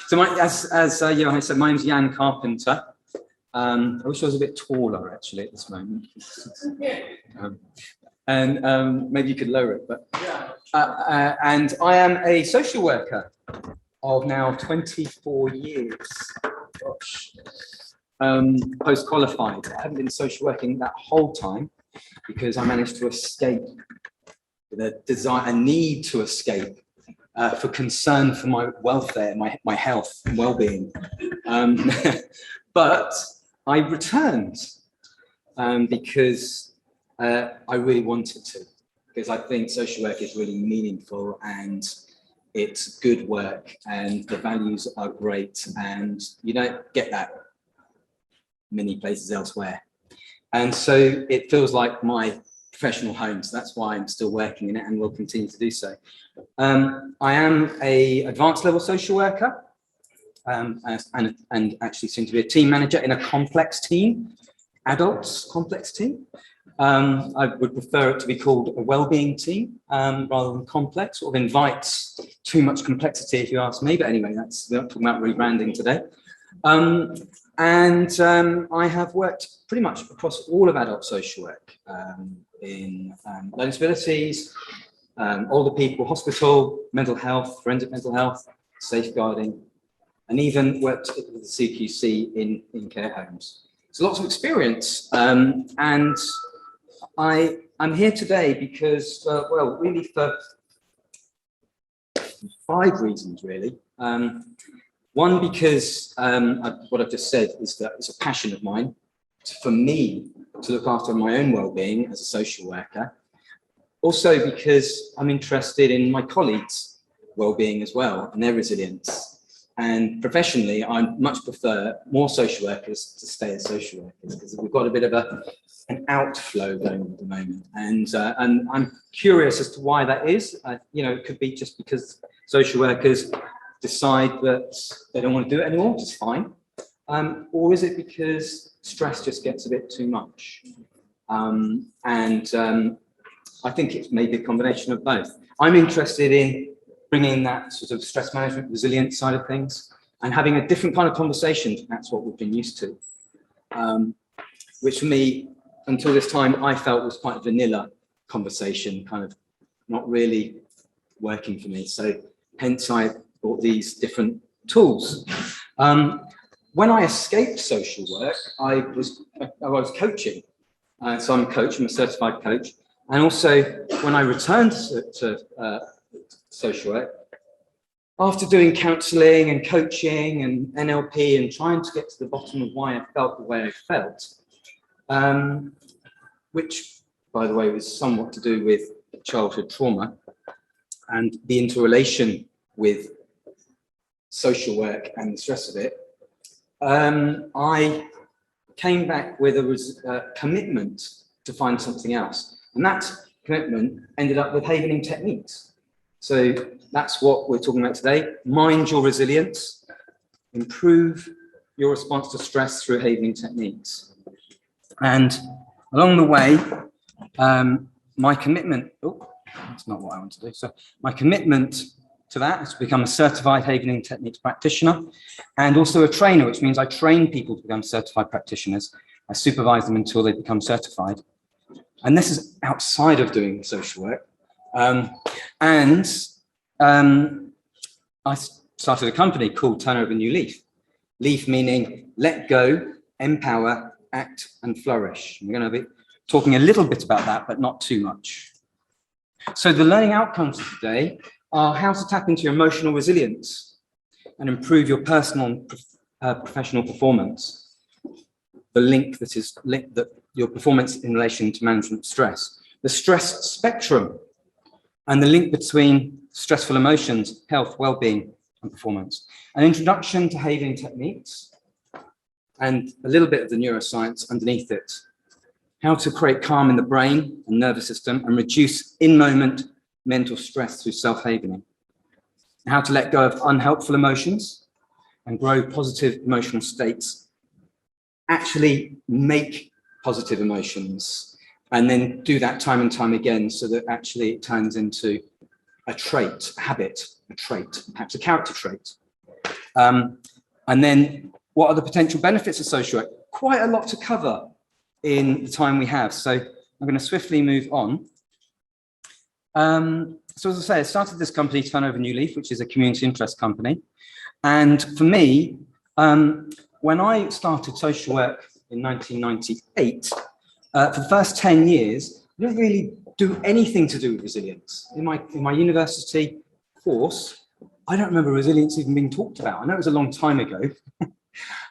So as Johan said, my name's Jan Carpenter. I wish I was a bit taller actually at this moment. Maybe you could lower it, but and I am a social worker of now 24 years. Gosh. Post-qualified. I haven't been social working that whole time because I managed to escape a need to escape for concern for my welfare, my health and well-being. But I returned because I really wanted to, because I think social work is really meaningful and it's good work and the values are great and you don't get that many places elsewhere. And so it feels like my professional home. So that's why I'm still working in it and will continue to do so. I am an advanced level social worker and actually soon to be a team manager in a complex team, adults complex team. I would prefer it to be called a well-being team rather than complex. Sort of invites too much complexity if you ask me, but anyway, we're not talking about rebranding today. I have worked pretty much across all of adult social work in learning disabilities, older people, hospital, mental health, forensic mental health, safeguarding, and even worked with the CQC in care homes. So lots of experience, and I'm here today because, well, really for 5 reasons, really. One, because what I've just said is that it's a passion of mine for me to look after my own well-being as a social worker. Also because I'm interested in my colleagues' well-being as well and their resilience. And professionally, I much prefer more social workers to stay as social workers because we've got a bit of an outflow going on at the moment. And I'm curious as to why that is. It could be just because social workers decide that they don't want to do it anymore, which is fine. Or is it because stress just gets a bit too much? I think it's maybe a combination of both. I'm interested in bringing that sort of stress management, resilience side of things and having a different kind of conversation. That's what we've been used to, which for me, until this time, I felt was quite a vanilla conversation, kind of not really working for me. So hence I brought these different tools. When I escaped social work, I was coaching. So I'm a coach, I'm a certified coach. And also when I returned to social work, after doing counselling and coaching and NLP and trying to get to the bottom of why I felt the way I felt, which, by the way, was somewhat to do with childhood trauma and the interrelation with social work and the stress of it, I came back with a commitment to find something else. And that commitment ended up with havening techniques. So that's what we're talking about today. Mind your resilience, improve your response to stress through havening techniques. And along the way, my commitment, that's not what I want to do. So my commitment to that is to become a certified havening techniques practitioner and also a trainer, which means I train people to become certified practitioners. I supervise them until they become certified. And this is outside of doing social work. I started a company called Turn Over a New Leaf. Leaf meaning let go, empower, act and flourish. We're going to be talking a little bit about that, but not too much. So the learning outcomes of today are how to tap into your emotional resilience and improve your personal and professional performance. The link that your performance in relation to management of stress, the stress spectrum, and the link between stressful emotions, health, well-being, and performance. An introduction to havening techniques, and a little bit of the neuroscience underneath it. How to create calm in the brain and nervous system and reduce in-moment mental stress through self-havening. How to let go of unhelpful emotions and grow positive emotional states. Actually make positive emotions and then do that time and time again so that actually it turns into a trait, a habit, a trait, perhaps a character trait. And then what are the potential benefits of social work? Quite a lot to cover in the time we have. So I'm going to swiftly move on. So as I say, I started this company, Turn Over New Leaf, which is a community interest company. And for me, when I started social work in 1998, for the first 10 years, I didn't really do anything to do with resilience. In my university course, I don't remember resilience even being talked about. I know it was a long time ago,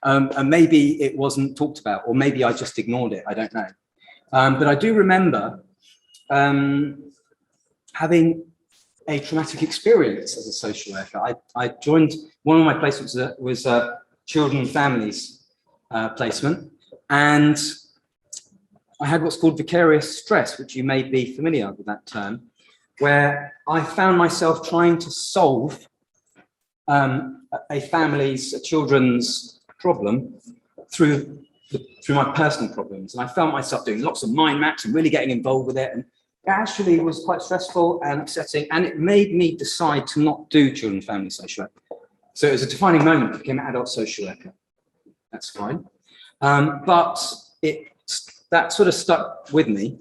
and maybe it wasn't talked about, or maybe I just ignored it, I don't know. But I do remember having a traumatic experience as a social worker. I joined, one of my placements was a children and families placement, and I had what's called vicarious stress, which you may be familiar with that term, where I found myself trying to solve a children's problem through my personal problems. And I found myself doing lots of mind maps and really getting involved with it. And it actually was quite stressful and upsetting. And it made me decide to not do children and family social work. So it was a defining moment. I became an adult social worker. That's fine. But that sort of stuck with me.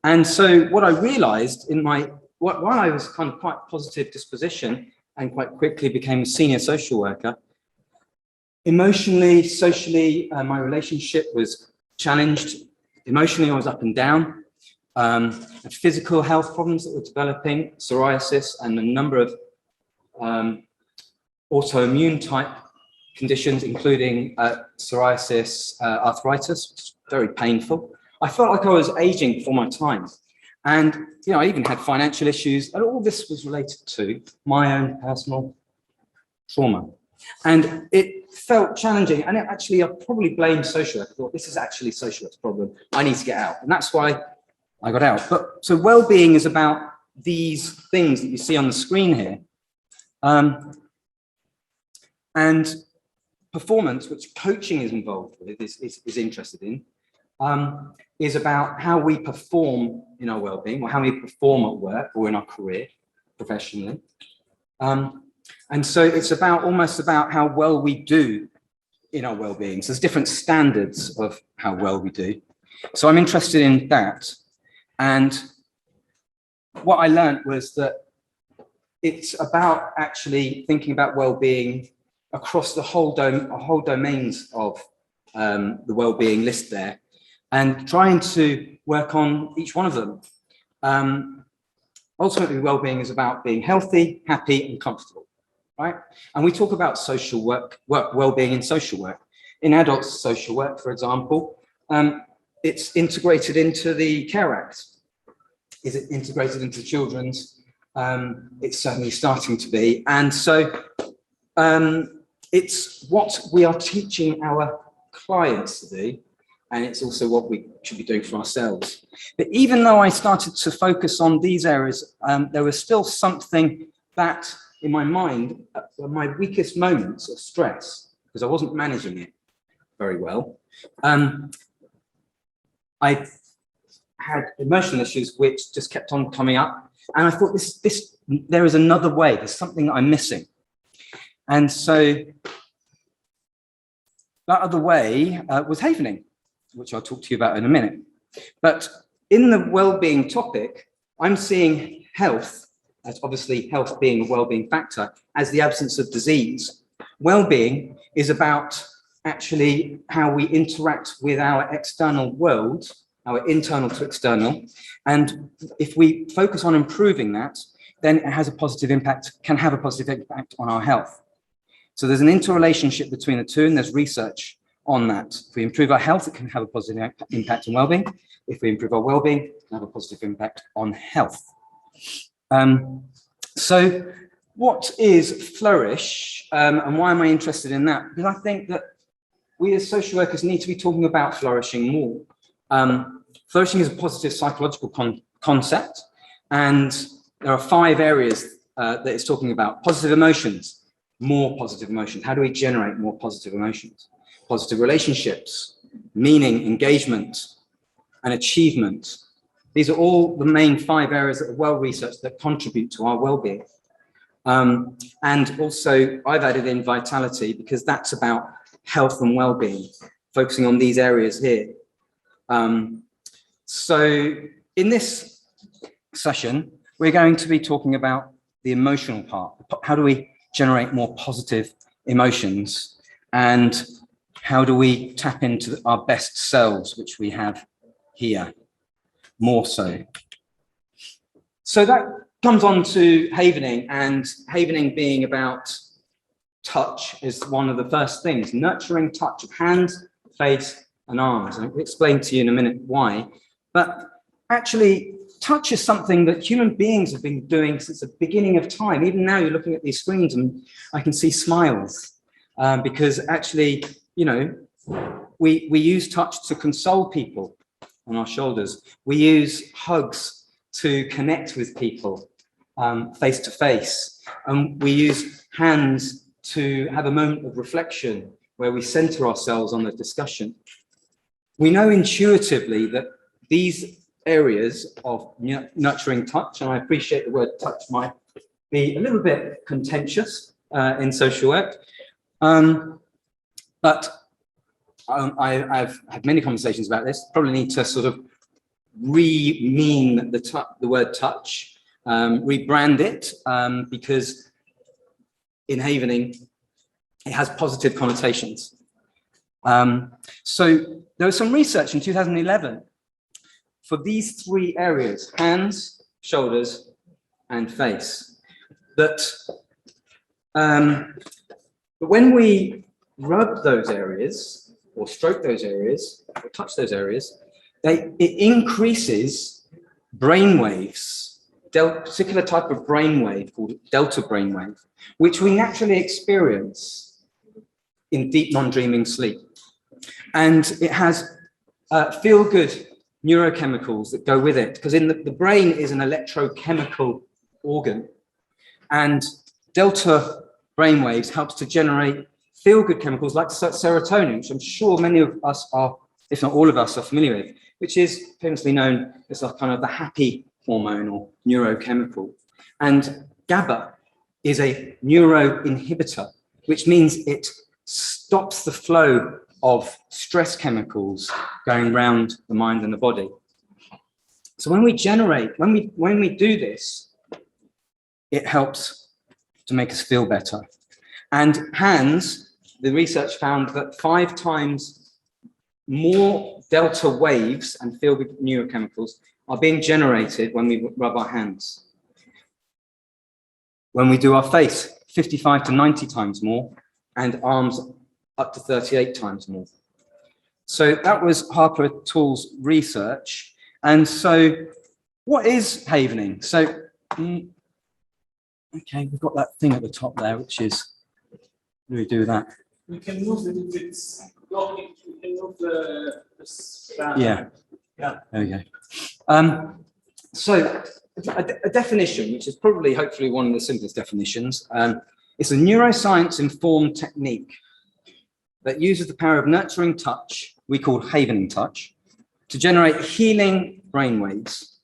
And so what I realized while I was kind of quite positive disposition and quite quickly became a senior social worker, emotionally, socially, my relationship was challenged. Emotionally, I was up and down. Had physical health problems that were developing, psoriasis, and a number of autoimmune type conditions, including psoriasis, arthritis, which is very painful. I felt like I was aging before my time. And, you know, I even had financial issues, and all this was related to my own personal trauma. And it felt challenging. And I probably blamed social work. I thought, this is actually social work's problem. I need to get out. And that's why I got out. But so well-being is about these things that you see on the screen here. And performance, which coaching is involved with, is interested in, is about how we perform in our well-being, or how we perform at work or in our career professionally. And so it's almost about how well we do in our well-being. So there's different standards of how well we do. So I'm interested in that. And what I learned was that it's about actually thinking about well-being across the whole domains of the well-being list there, and trying to work on each one of them. Ultimately, well-being is about being healthy, happy, and comfortable, right? And we talk about social work well-being in social work. In adult social work, for example, it's integrated into the Care Act. Is it integrated into children's? It's certainly starting to be. And so it's what we are teaching our clients to do, and it's also what we should be doing for ourselves. But even though I started to focus on these areas, there was still something that in my mind, my weakest moments of stress, because I wasn't managing it very well, I had emotional issues which just kept on coming up. And I thought, there is another way, there's something that I'm missing. And so that other way was havening, which I'll talk to you about in a minute. But in the well-being topic, I'm seeing health, as obviously health being a well-being factor, as the absence of disease. Well-being is about actually how we interact with our external world, our internal to external. And if we focus on improving that, then it has a positive impact, can have a positive impact on our health. So there's an interrelationship between the two, and there's research on that. If we improve our health, it can have a positive impact on well-being. If we improve our well-being, it can have a positive impact on health. So what is flourish, and why am I interested in that? Because I think that we as social workers need to be talking about flourishing more. Flourishing is a positive psychological concept, and there are 5 areas that it's talking about. Positive emotions, more positive emotions. How do we generate more positive emotions? Positive relationships, meaning, engagement, and achievement. These are all the main 5 areas that are well researched that contribute to our well-being. And also I've added in vitality because that's about health and well-being, focusing on these areas here. So in this session, we're going to be talking about the emotional part. How do we generate more positive emotions? And how do we tap into our best selves, which we have here, more so? So that comes on to havening, and havening being about touch is one of the first things, nurturing touch of hands, face, and arms. I'll explain to you in a minute why. But actually, touch is something that human beings have been doing since the beginning of time. Even now, you're looking at these screens and I can see smiles because actually, you know, we use touch to console people on our shoulders. We use hugs to connect with people face to face. And we use hands to have a moment of reflection where we center ourselves on the discussion. We know intuitively that these areas of nurturing touch, and I appreciate the word touch might be a little bit contentious in social work, but I've had many conversations about this. Probably need to sort of re-mean the word touch, rebrand it, because in havening, it has positive connotations. So there was some research in 2011 for these three areas, hands, shoulders, and face, that when we rub those areas, or stroke those areas, or touch those areas, it increases brain waves, particular type of brain wave called delta brain wave, which we naturally experience in deep non-dreaming sleep. And it has feel-good neurochemicals that go with it, because in the brain is an electrochemical organ, and delta brain waves helps to generate feel-good chemicals like serotonin, which I'm sure many of us are, if not all of us, are familiar with, which is famously known as a kind of the happy hormone or neurochemical. And GABA is a neuroinhibitor, which means it stops the flow of stress chemicals going around the mind and the body. So when we do this, it helps to make us feel better. And hands, the research found that 5 times more delta waves and feel-good neurochemicals are being generated when we rub our hands. When we do our face, 55 to 90 times more, and arms up to 38 times more. So that was Harper Toole's research. And so what is havening? So, okay, we've got that thing at the top there, which is, what do we do with that? We can move it if it's blocking. We can move the yeah. Yeah. There we go. So a definition, which is probably hopefully one of the simplest definitions, it's a neuroscience-informed technique that uses the power of nurturing touch, we call havening touch, to generate healing brainwaves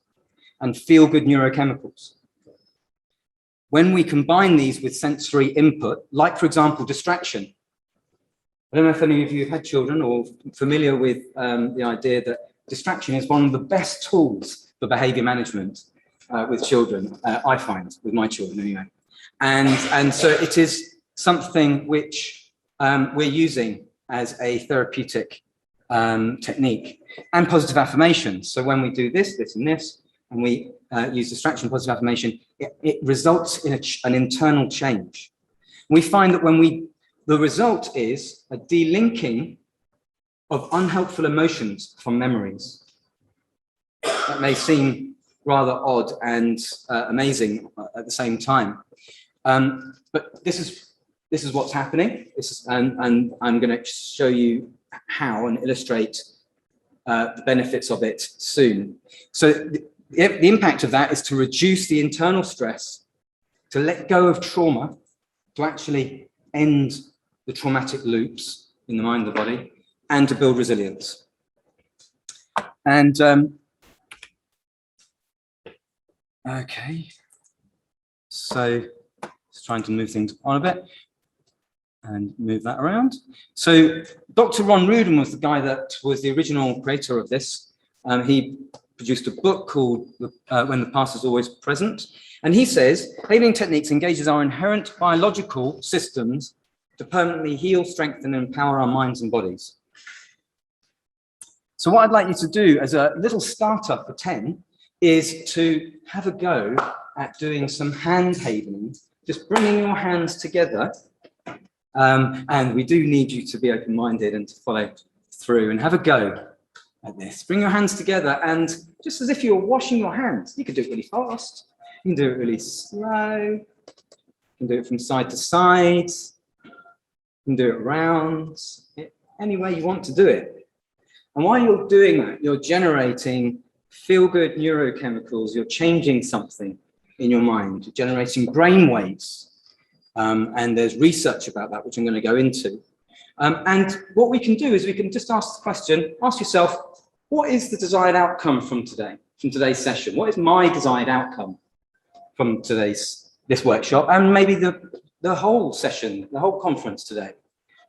and feel-good neurochemicals. When we combine these with sensory input, like, for example, distraction. I don't know if any of you have had children or familiar with the idea that distraction is one of the best tools for behavior management with children, I find, with my children anyway. And so it is something which we're using as a therapeutic technique, and positive affirmation. So when we do this, this, and this, and we use distraction, positive affirmation, it results in an internal change. We find that the result is a delinking of unhelpful emotions from memories. That may seem rather odd and amazing at the same time, but this is what's happening. And I'm going to show you how and illustrate the benefits of it soon. So the impact of that is to reduce the internal stress, to let go of trauma, to actually end the traumatic loops in the mind and the body, and to build resilience. And okay, so let's just trying to move things on a bit and move that around. So Dr. Ron Rudin was the guy that was the original creator of this. He produced a book called When the Past is Always Present. And he says, havening techniques engages our inherent biological systems to permanently heal, strengthen, and empower our minds and bodies. So what I'd like you to do as a little starter for 10 is to have a go at doing some hand havening, just bringing your hands together. And we do need you to be open-minded and to follow through and have a go at this. Bring your hands together and just as if you were washing your hands, you could do it really fast. You can do it really slow. You can do it from side to side. You can do it around, any way you want to do it. And while you're doing that, you're generating feel-good neurochemicals. You're changing something in your mind. You're generating brain waves. And there's research about that, which I'm going to go into. And what we can do is we can just ask the question, ask yourself, what is the desired outcome from today's session? What is my desired outcome from this workshop? And maybe the whole session, the whole conference today,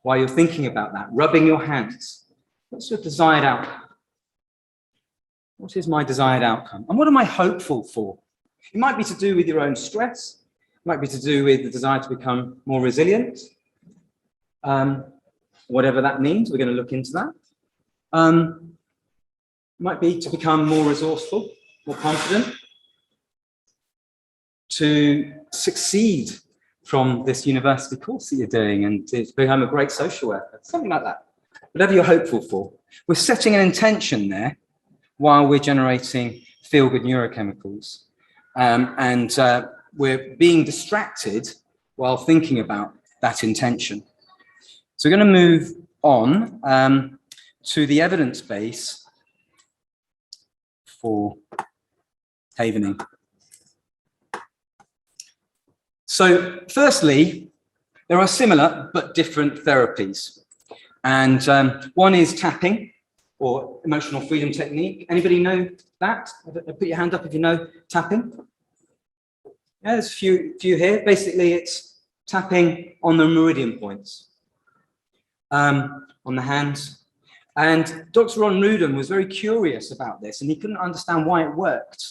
while you're thinking about that, rubbing your hands. What's your desired outcome? What is my desired outcome? And what am I hopeful for? It might be to do with your own stress. It might be to do with the desire to become more resilient. Whatever that means, we're going to look into that. Might be to become more resourceful, more confident, to succeed from this university course that you're doing and to become a great social worker, something like that. Whatever you're hopeful for. We're setting an intention there while we're generating feel-good neurochemicals. And we're being distracted while thinking about that intention. So we're going to move on to the evidence base for havening. So firstly, there are similar but different therapies. And one is tapping or emotional freedom technique. Anybody know that? Put your hand up if you know tapping. Yeah, there's a few here. Basically, it's tapping on the meridian points on the hands. And Dr. Ron Rudin was very curious about this, and he couldn't understand why it worked.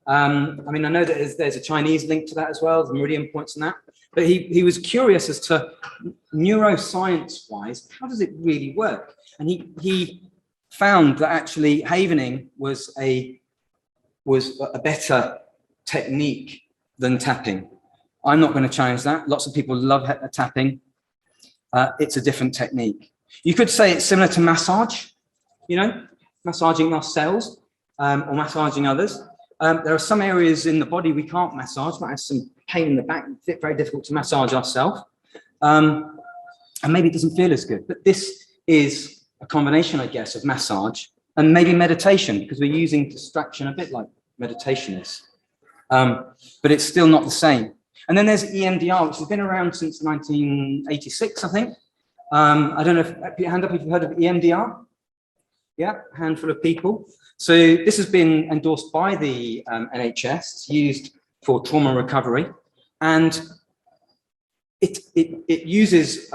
I mean, I know that there's a Chinese link to that as well, the meridian points and that. But he was curious as to neuroscience-wise, how does it really work? And he found that actually havening was a better technique than tapping. I'm not going to challenge that. Lots of people love tapping. It's a different technique. You could say it's similar to massage, you know, massaging ourselves or massaging others. There are some areas in the body we can't massage, might have some pain in the back, very difficult to massage ourselves. And maybe it doesn't feel as good. But this is a combination, I guess, of massage and maybe meditation, because we're using distraction a bit like meditation is. But it's still not the same. And then there's EMDR, which has been around since 1986, I think. I don't know if, put your hand up if you've heard of EMDR. Yeah, a handful of people. So this has been endorsed by the NHS. It's used for trauma recovery, and it uses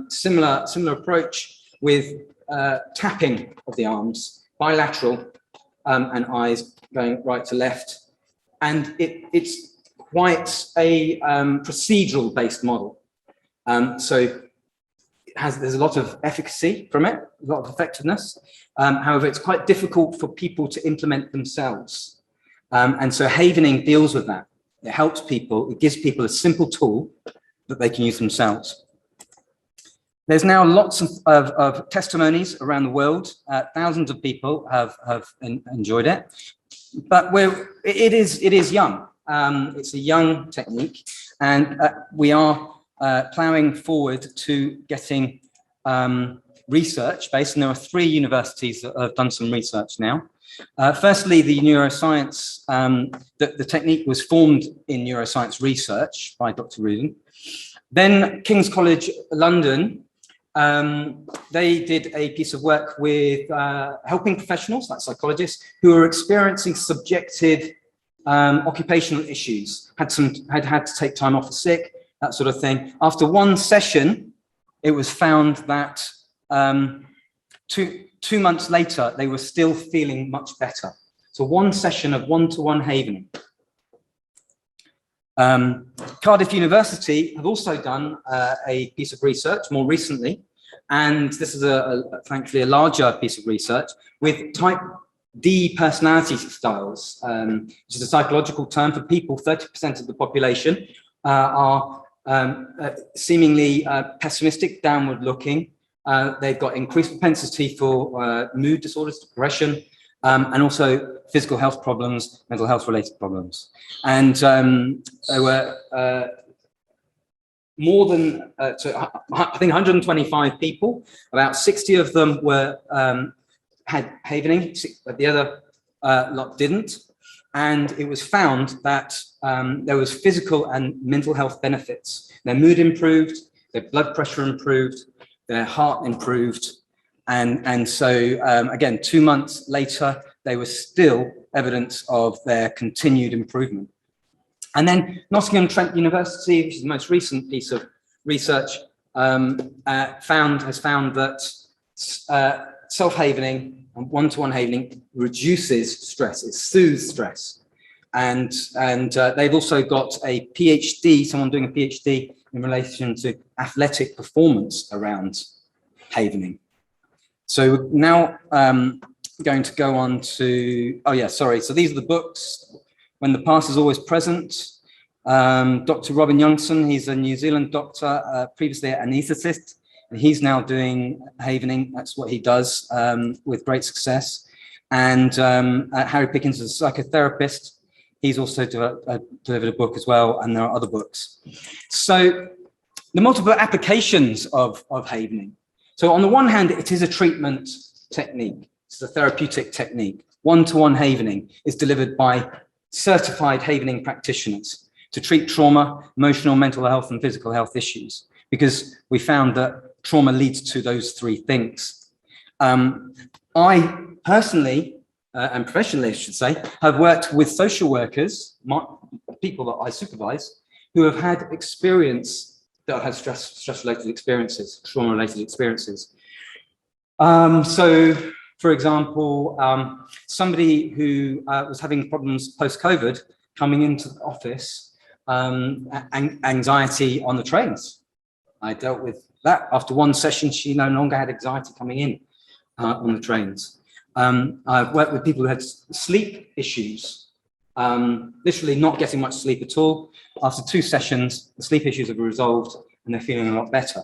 similar approach with tapping of the arms, bilateral, and eyes going right to left, and it's quite a procedural based model. So there's a lot of efficacy from it, a lot of effectiveness. However, it's quite difficult for people to implement themselves. And so havening deals with that. It helps people, it gives people a simple tool that they can use themselves. There's now lots of testimonies around the world. Thousands of people have enjoyed it, but it is young. It's a young technique, and we are ploughing forward to getting research based, and there are 3 universities that have done some research now. Firstly, the neuroscience, the technique was formed in neuroscience research by Dr. Rudin. Then King's College London, they did a piece of work with helping professionals, like psychologists, who are experiencing subjective occupational issues, had to take time off for sick, that sort of thing. After one session, it was found that 2 months later, they were still feeling much better. So one session of one-to-one havening. Cardiff University have also done a piece of research more recently, and this is thankfully a larger piece of research with type D personality styles, which is a psychological term for people. 30% of the population are seemingly pessimistic, downward looking. They've got increased propensity for mood disorders, depression, and also physical health problems, mental health related problems. And there were more than, I think 125 people, about 60 of them were had havening, but the other lot didn't. And it was found that there was physical and mental health benefits. Their mood improved, their blood pressure improved, their heart improved. And so, again, 2 months later, they were still evidence of their continued improvement. And then Nottingham-Trent University, which is the most recent piece of research, has found that self-havening and one-to-one havening reduces stress, it soothes stress. And they've also got a PhD, someone doing a PhD in relation to athletic performance around havening. So now going to go on to, so these are the books. When the Past is Always Present. Dr. Robin Youngson, he's a New Zealand doctor, previously an anaesthetist, and he's now doing havening. That's what he does with great success. And Harry Pickens is a psychotherapist. He's also delivered a book as well, and there are other books. So the multiple applications of havening. So on the one hand, it is a treatment technique. It's a therapeutic technique. One-to-one havening is delivered by certified havening practitioners to treat trauma, emotional, mental health, and physical health issues, because we found that trauma leads to those three things. I personally, and professionally, I should say, have worked with social workers, people that I supervise, who have had experience, that have had stress-related experiences, trauma-related experiences. So, for example, somebody who was having problems post-COVID coming into the office, anxiety on the trains. I dealt with that. After one session, she no longer had anxiety coming in on the trains. I've worked with people who had sleep issues, literally not getting much sleep at all. After 2 sessions, the sleep issues have resolved and they're feeling a lot better.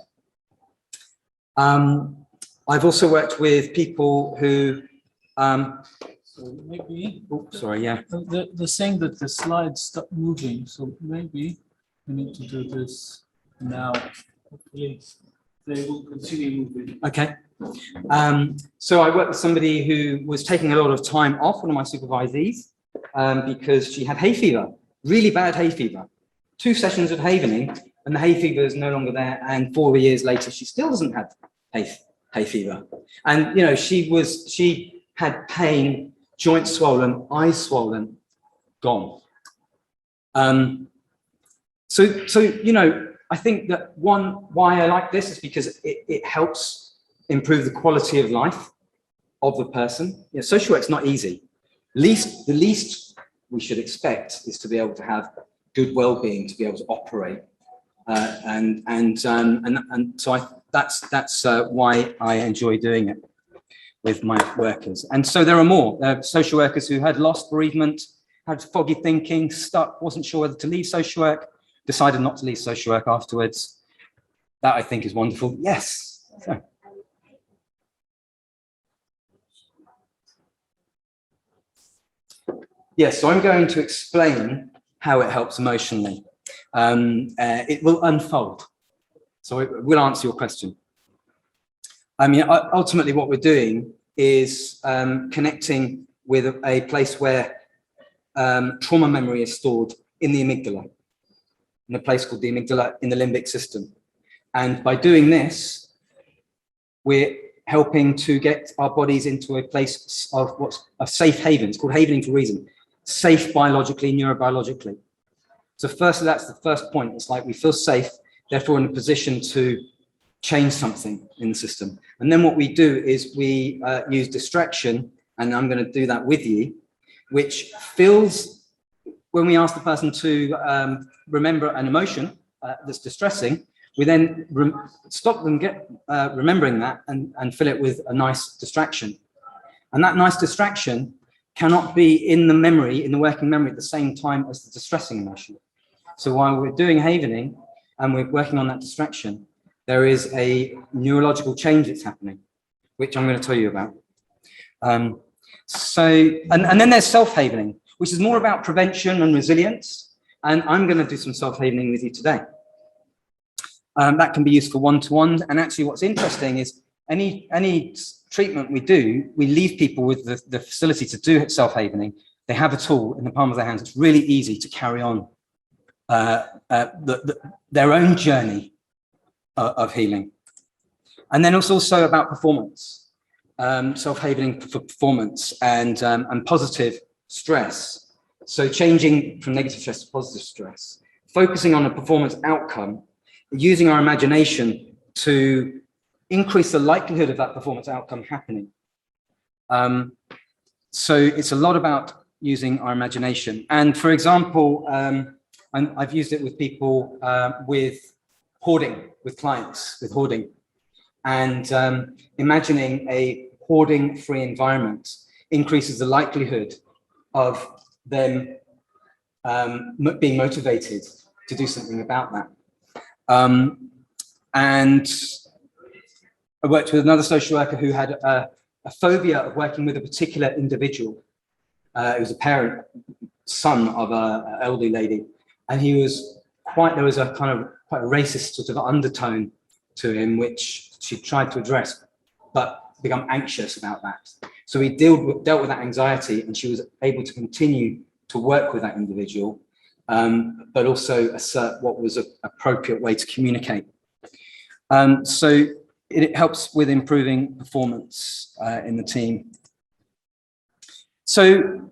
I've also worked with people who, maybe. Sorry, yeah. The saying that the slides stop moving, so maybe we need to do this now. Hopefully, they will continue moving. Okay. So I worked with somebody who was taking a lot of time off, one of my supervisees, because she had hay fever, really bad hay fever. 2 sessions of havening, and the hay fever is no longer there. And 4 years later, she still doesn't have hay fever. And you know, she had pain, joints swollen, eyes swollen, gone. So you know, I think that why I like this is because it helps improve the quality of life of the person. You know, social work's not easy. The least we should expect is to be able to have good well-being, to be able to operate, and so that's why I enjoy doing it with my workers. And so there are more. There are social workers who had lost, bereavement, had foggy thinking, stuck, wasn't sure whether to leave social work, decided not to leave social work afterwards. That I think is wonderful. Yes. So. Yes, so I'm going to explain how it helps emotionally. It will unfold. So it will answer your question. I mean, ultimately what we're doing is connecting with a place where trauma memory is stored in the amygdala, in a place called the amygdala in the limbic system. And by doing this, we're helping to get our bodies into a place of what's a safe haven. It's called havening for a reason. Safe biologically, neurobiologically. So firstly, that's the first point. It's like we feel safe, therefore in a position to change something in the system. And then what we do is we use distraction, and I'm going to do that with you, which feels, when we ask the person to remember an emotion that's distressing, we then stop them remembering that and fill it with a nice distraction. And that nice distraction cannot be in the memory, in the working memory, at the same time as the distressing emotion. So while we're doing havening and we're working on that distraction, there is a neurological change that's happening, which I'm going to tell you about. And then there's self-havening, which is more about prevention and resilience. And I'm going to do some self-havening with you today. That can be used for one-to-ones. And actually what's interesting is any treatment we do, we leave people with the facility to do self-havening. They have a tool in the palm of their hands. It's really easy to carry on their own journey of healing. And then it's also about performance, self-havening for performance and positive stress. So changing from negative stress to positive stress, focusing on a performance outcome, using our imagination to increase the likelihood of that performance outcome happening. So it's a lot about using our imagination. And for example, I've used it with people with hoarding, with clients with hoarding, and imagining a hoarding-free environment increases the likelihood of them being motivated to do something about that. And I worked with another social worker who had a phobia of working with a particular individual. It was a parent, son of an elderly lady, and he was there was a kind of quite a racist sort of undertone to him, which she tried to address, but become anxious about that. So we dealt with that anxiety, and she was able to continue to work with that individual, but also assert what was an appropriate way to communicate. So it helps with improving performance in the team. So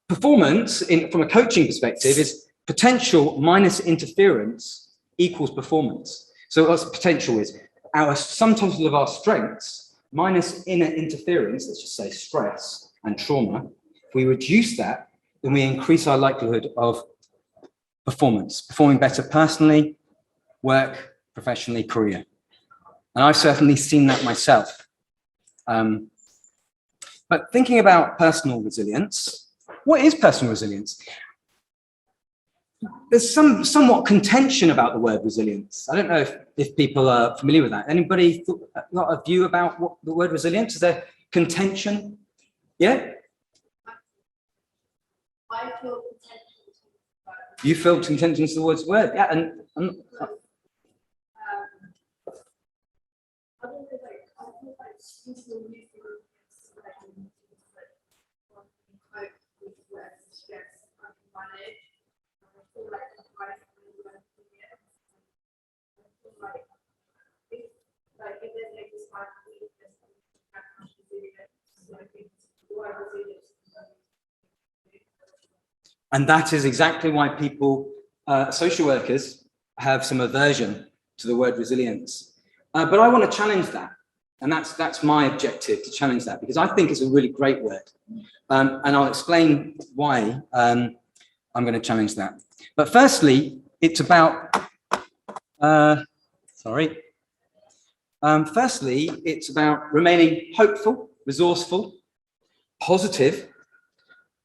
performance, from a coaching perspective, is potential minus interference equals performance. So what potential is our sum total of our strengths minus inner interference, let's just say stress and trauma. If we reduce that, then we increase our likelihood of performing better personally, work, professionally, career. And I've certainly seen that myself. But thinking about personal resilience, what is personal resilience? There's somewhat contention about the word resilience. I don't know if people are familiar with that. Anybody got a view about what the word resilience? Is there contention? Yeah? I feel contention. You feel contention to the word? Yeah, and and that is exactly why people, social workers, have some aversion to the word resilience. But I want to challenge that. And that's my objective, to challenge that, because I think it's a really great word. And I'll explain why I'm going to challenge that. But firstly, it's about, firstly, it's about remaining hopeful, resourceful, positive,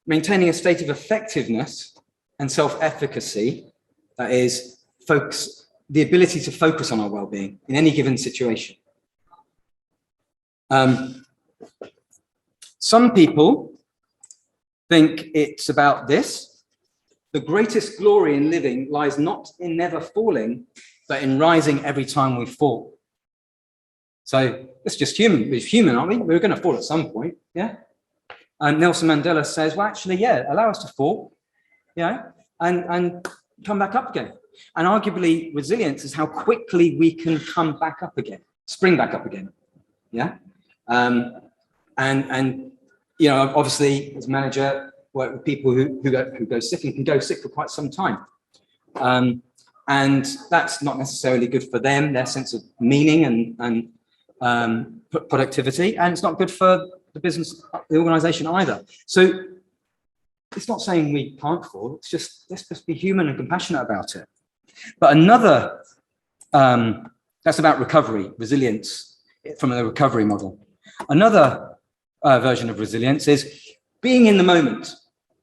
maintaining a state of effectiveness and self-efficacy, that is, the ability to focus on our well-being in any given situation. Some people think it's about this: the greatest glory in living lies not in never falling, but in rising every time we fall. So it's just human. We're human, aren't we? We're going to fall at some point, yeah? And Nelson Mandela says, well, actually, yeah, allow us to fall, yeah, and come back up again. And arguably, resilience is how quickly we can come back up again, spring back up again, yeah? And you know, obviously, as manager, work with people who go sick and can go sick for quite some time. And that's not necessarily good for them, their sense of meaning and productivity, and it's not good for the business, the organization either. So it's not saying we can't fall, it's just, let's just be human and compassionate about it. But another, that's about recovery, resilience from the recovery model. Another version of resilience is being in the moment,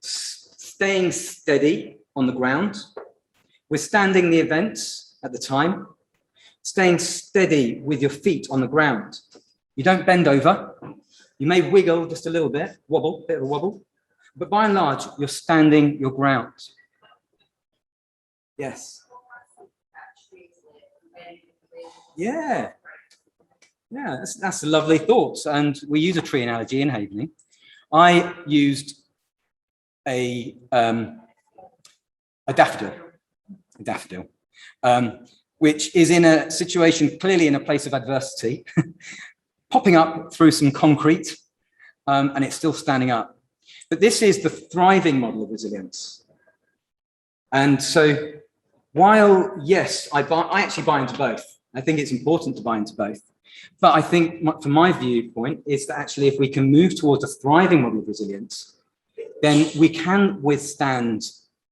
staying steady on the ground, withstanding the events at the time, staying steady with your feet on the ground. You don't bend over. You may wiggle just a little bit, wobble, bit of a wobble, but by and large, you're standing your ground. Yes. Yeah. Yeah, that's a lovely thought. And we use a tree analogy in Havening. I used a daffodil, which is in a situation, clearly in a place of adversity, popping up through some concrete, and it's still standing up. But this is the thriving model of resilience. And so while, yes, I actually buy into both. I think it's important to buy into both. But I think from my viewpoint is that actually if we can move towards a thriving model of resilience, then we can withstand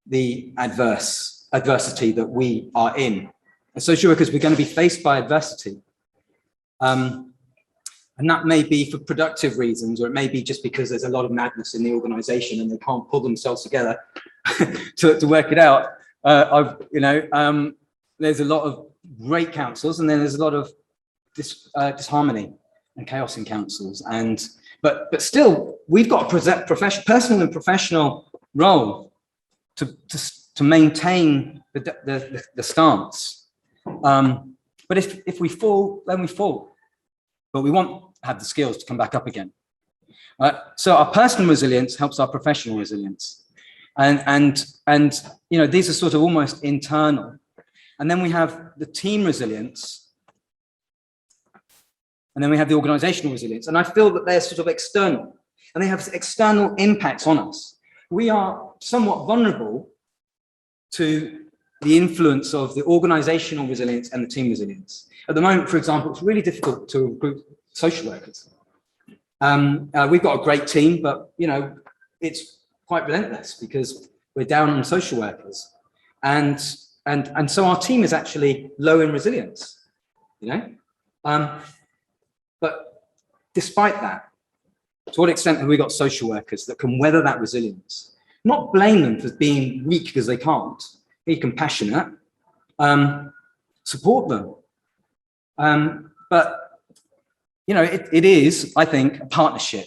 the adversity that we are in. As social workers, we're going to be faced by adversity. And that may be for productive reasons, or it may be just because there's a lot of madness in the organization and they can't pull themselves together to work it out. There's a lot of great councils, and then there's a lot of disharmony and chaos in councils. But still, we've got a personal and professional role to maintain the stance. But if we fall, then we fall. But we want to have the skills to come back up again. So our personal resilience helps our professional resilience. And these are sort of almost internal. And then we have the team resilience. And then we have the organizational resilience. And I feel that they're sort of external, and they have external impacts on us. We are somewhat vulnerable to the influence of the organizational resilience and the team resilience. At the moment, for example, it's really difficult to recruit social workers. We've got a great team, but it's quite relentless because we're down on social workers, and so our team is actually low in resilience. But despite that, to what extent have we got social workers that can weather that resilience? Not blame them for being weak because they can't. Be compassionate, support them. But it is, I think, a partnership,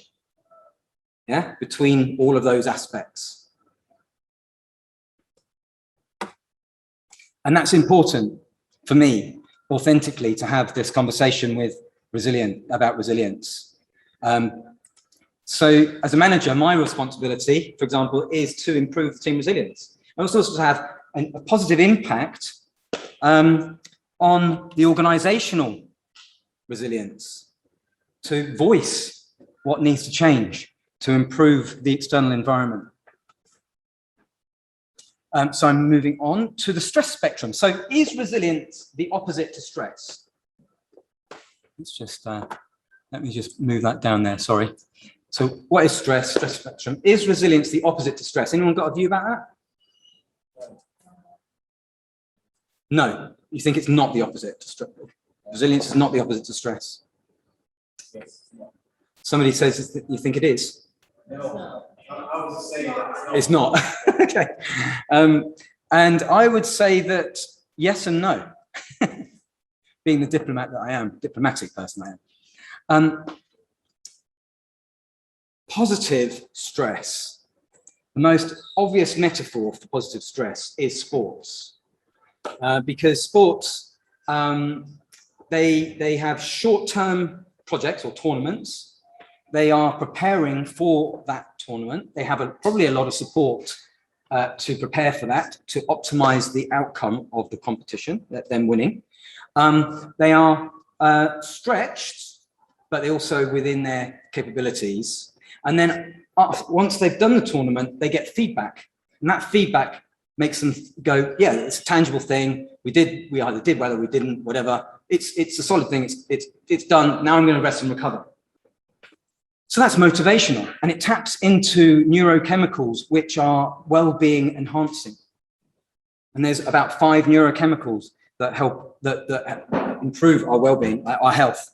between all of those aspects. And that's important for me, authentically, to have this conversation about resilience. So as a manager, my responsibility, for example, is to improve the team resilience. And also to have a positive impact on the organizational resilience, to voice what needs to change to improve the external environment. So I'm moving on to the stress spectrum. So is resilience the opposite to stress? Let's just, let me just move that down there, sorry. So what is stress spectrum? Is resilience the opposite to stress? Anyone got a view about that? No, you think it's not the opposite to stress. Resilience is not the opposite to stress. Yes. Somebody says that you think it is. No, I would say it's not. Okay. And I would say that yes and no. Being the diplomat that I am, diplomatic person I am. Positive stress. The most obvious metaphor for positive stress is sports. Because sports, they have short-term projects or tournaments. They are preparing for that tournament. They have probably a lot of support to prepare for that, to optimize the outcome of the competition, them winning. They are stretched, but they also within their capabilities. And then once they've done the tournament, they get feedback. And that feedback makes them go, yeah, it's a tangible thing. We either did well or we didn't, whatever. It's a solid thing. It's done. Now I'm going to rest and recover. So that's motivational, and it taps into neurochemicals which are well-being enhancing. And there's about 5 neurochemicals that help that improve our well-being, our health.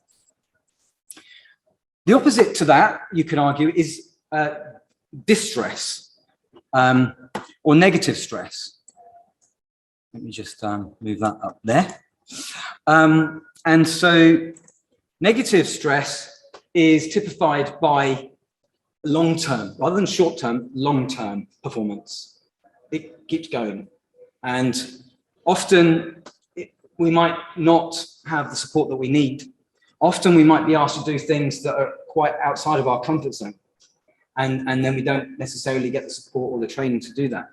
The opposite to that, you could argue, is distress or negative stress. Let me just move that up there. And so negative stress is typified by long-term, rather than short-term, long-term performance. It keeps going. And often we might not have the support that we need. Often we might be asked to do things that are quite outside of our comfort zone. And then we don't necessarily get the support or the training to do that.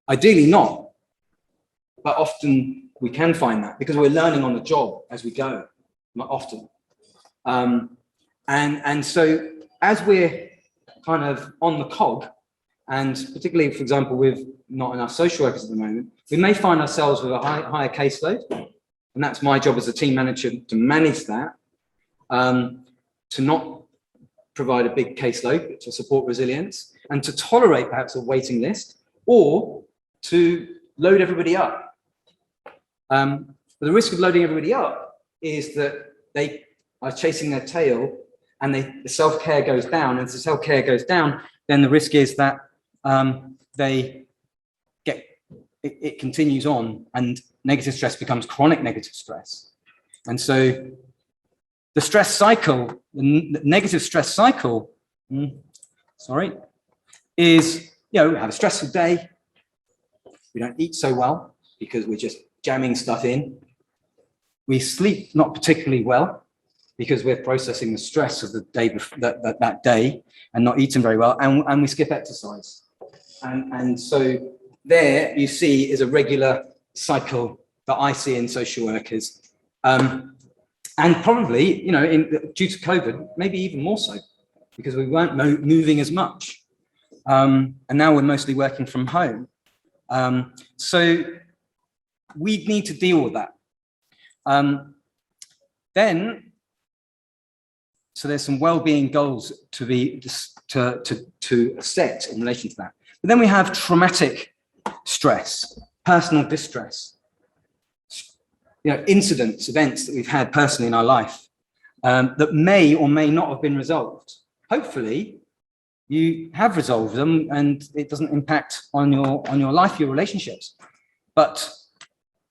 Ideally not, but often we can find that because we're learning on the job as we go, not often. And so as we're kind of on the cog, and particularly, for example, with not enough social workers at the moment, we may find ourselves with a higher caseload. And that's my job as a team manager, to manage that, to not provide a big caseload, but to support resilience, and to tolerate perhaps a waiting list, or to load everybody up. But the risk of loading everybody up is that they are chasing their tail, and the self-care goes down. And as the self-care goes down, then the risk is that it continues on, and negative stress becomes chronic negative stress. And so the stress cycle, the negative stress cycle, is, we have a stressful day. We don't eat so well because we're just jamming stuff in. We sleep not particularly well because we're processing the stress of the day that day and not eating very well, and we skip exercise. And so there you see is a regular cycle that I see in social workers. And probably, due to COVID, maybe even more so, because we weren't moving as much. And now we're mostly working from home. So we need to deal with that. So there's some well-being goals to set in relation to that. But then we have traumatic stress, personal distress, incidents, events that we've had personally in our life that may or may not have been resolved. Hopefully, you have resolved them and it doesn't impact on your life, your relationships. But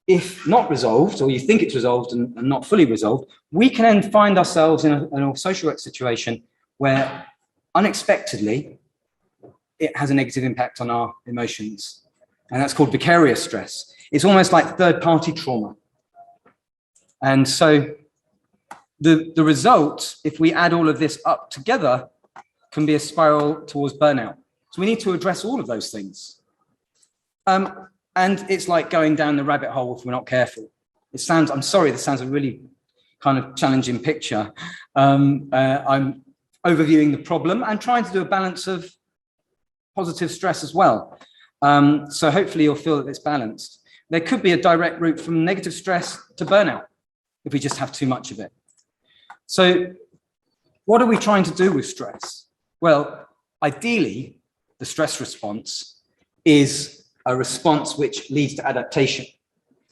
if not resolved, or you think it's resolved and not fully resolved, we can then find ourselves in a social work situation where unexpectedly it has a negative impact on our emotions. And that's called vicarious stress. It's almost like third-party trauma. And so the result, if we add all of this up together, can be a spiral towards burnout. So we need to address all of those things. And it's like going down the rabbit hole if we're not careful. I'm sorry, this sounds a really kind of challenging picture. I'm overviewing the problem and trying to do a balance of positive stress as well. So hopefully you'll feel that it's balanced. There could be a direct route from negative stress to burnout if we just have too much of it. So what are we trying to do with stress? Well, ideally, the stress response is a response which leads to adaptation,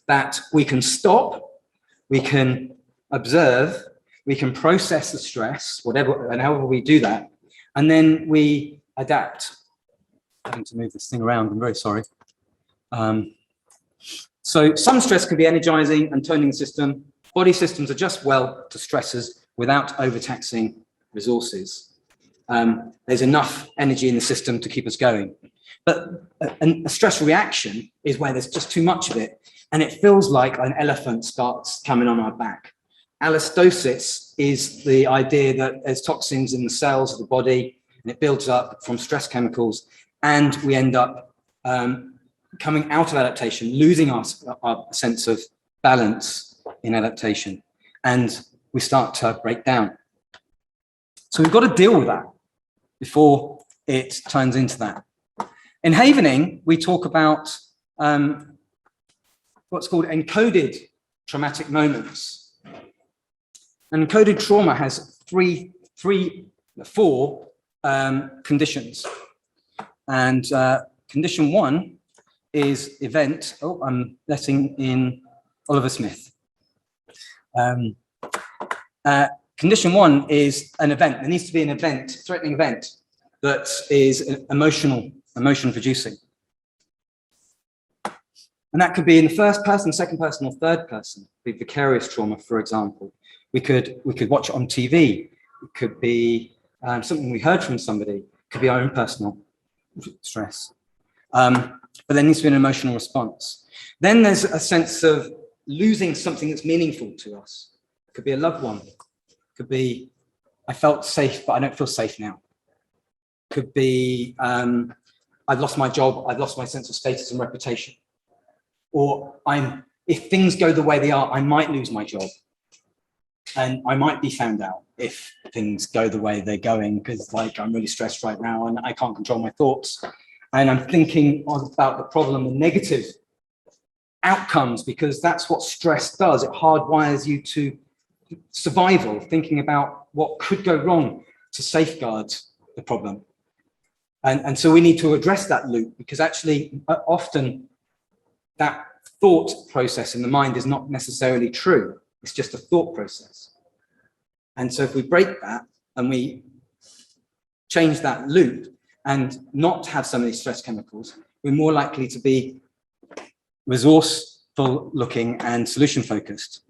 that we can stop, we can observe, we can process the stress, whatever, and however we do that, and then we adapt. I'm having to move this thing around, I'm very sorry. So some stress can be energizing and toning the system. Body systems adjust well to stresses without overtaxing resources. There's enough energy in the system to keep us going. But a stress reaction is where there's just too much of it, and it feels like an elephant starts coming on our back. Allostosis is the idea that there's toxins in the cells of the body, and it builds up from stress chemicals, and we end up coming out of adaptation, losing our sense of balance in adaptation, and we start to break down. So we've got to deal with that before it turns into that. In Havening, we talk about what's called encoded traumatic moments. And encoded trauma has four conditions. And condition one is event. Oh, I'm letting in Oliver Smith. Condition one is an event. There needs to be an event, threatening event, that is emotion producing. And that could be in the first person, second person, or third person. Be vicarious trauma, for example. We could watch it on TV. It could be something we heard from somebody. It could be our own personal stress. But there needs to be an emotional response. Then there's a sense of losing something that's meaningful to us. It could be a loved one. It could be, I felt safe, but I don't feel safe now. It could be, I've lost my job. I've lost my sense of status and reputation. Or if things go the way they are, I might lose my job. And I might be found out if things go the way they're going, because like I'm really stressed right now and I can't control my thoughts. And I'm thinking about the problem, the negative outcomes, because that's what stress does. It hardwires you to survival, thinking about what could go wrong to safeguard the problem. And so we need to address that loop, because actually often that thought process in the mind is not necessarily true. It's just a thought process. And so if we break that and we change that loop and not have so many stress chemicals, we're more likely to be resourceful looking and solution focused.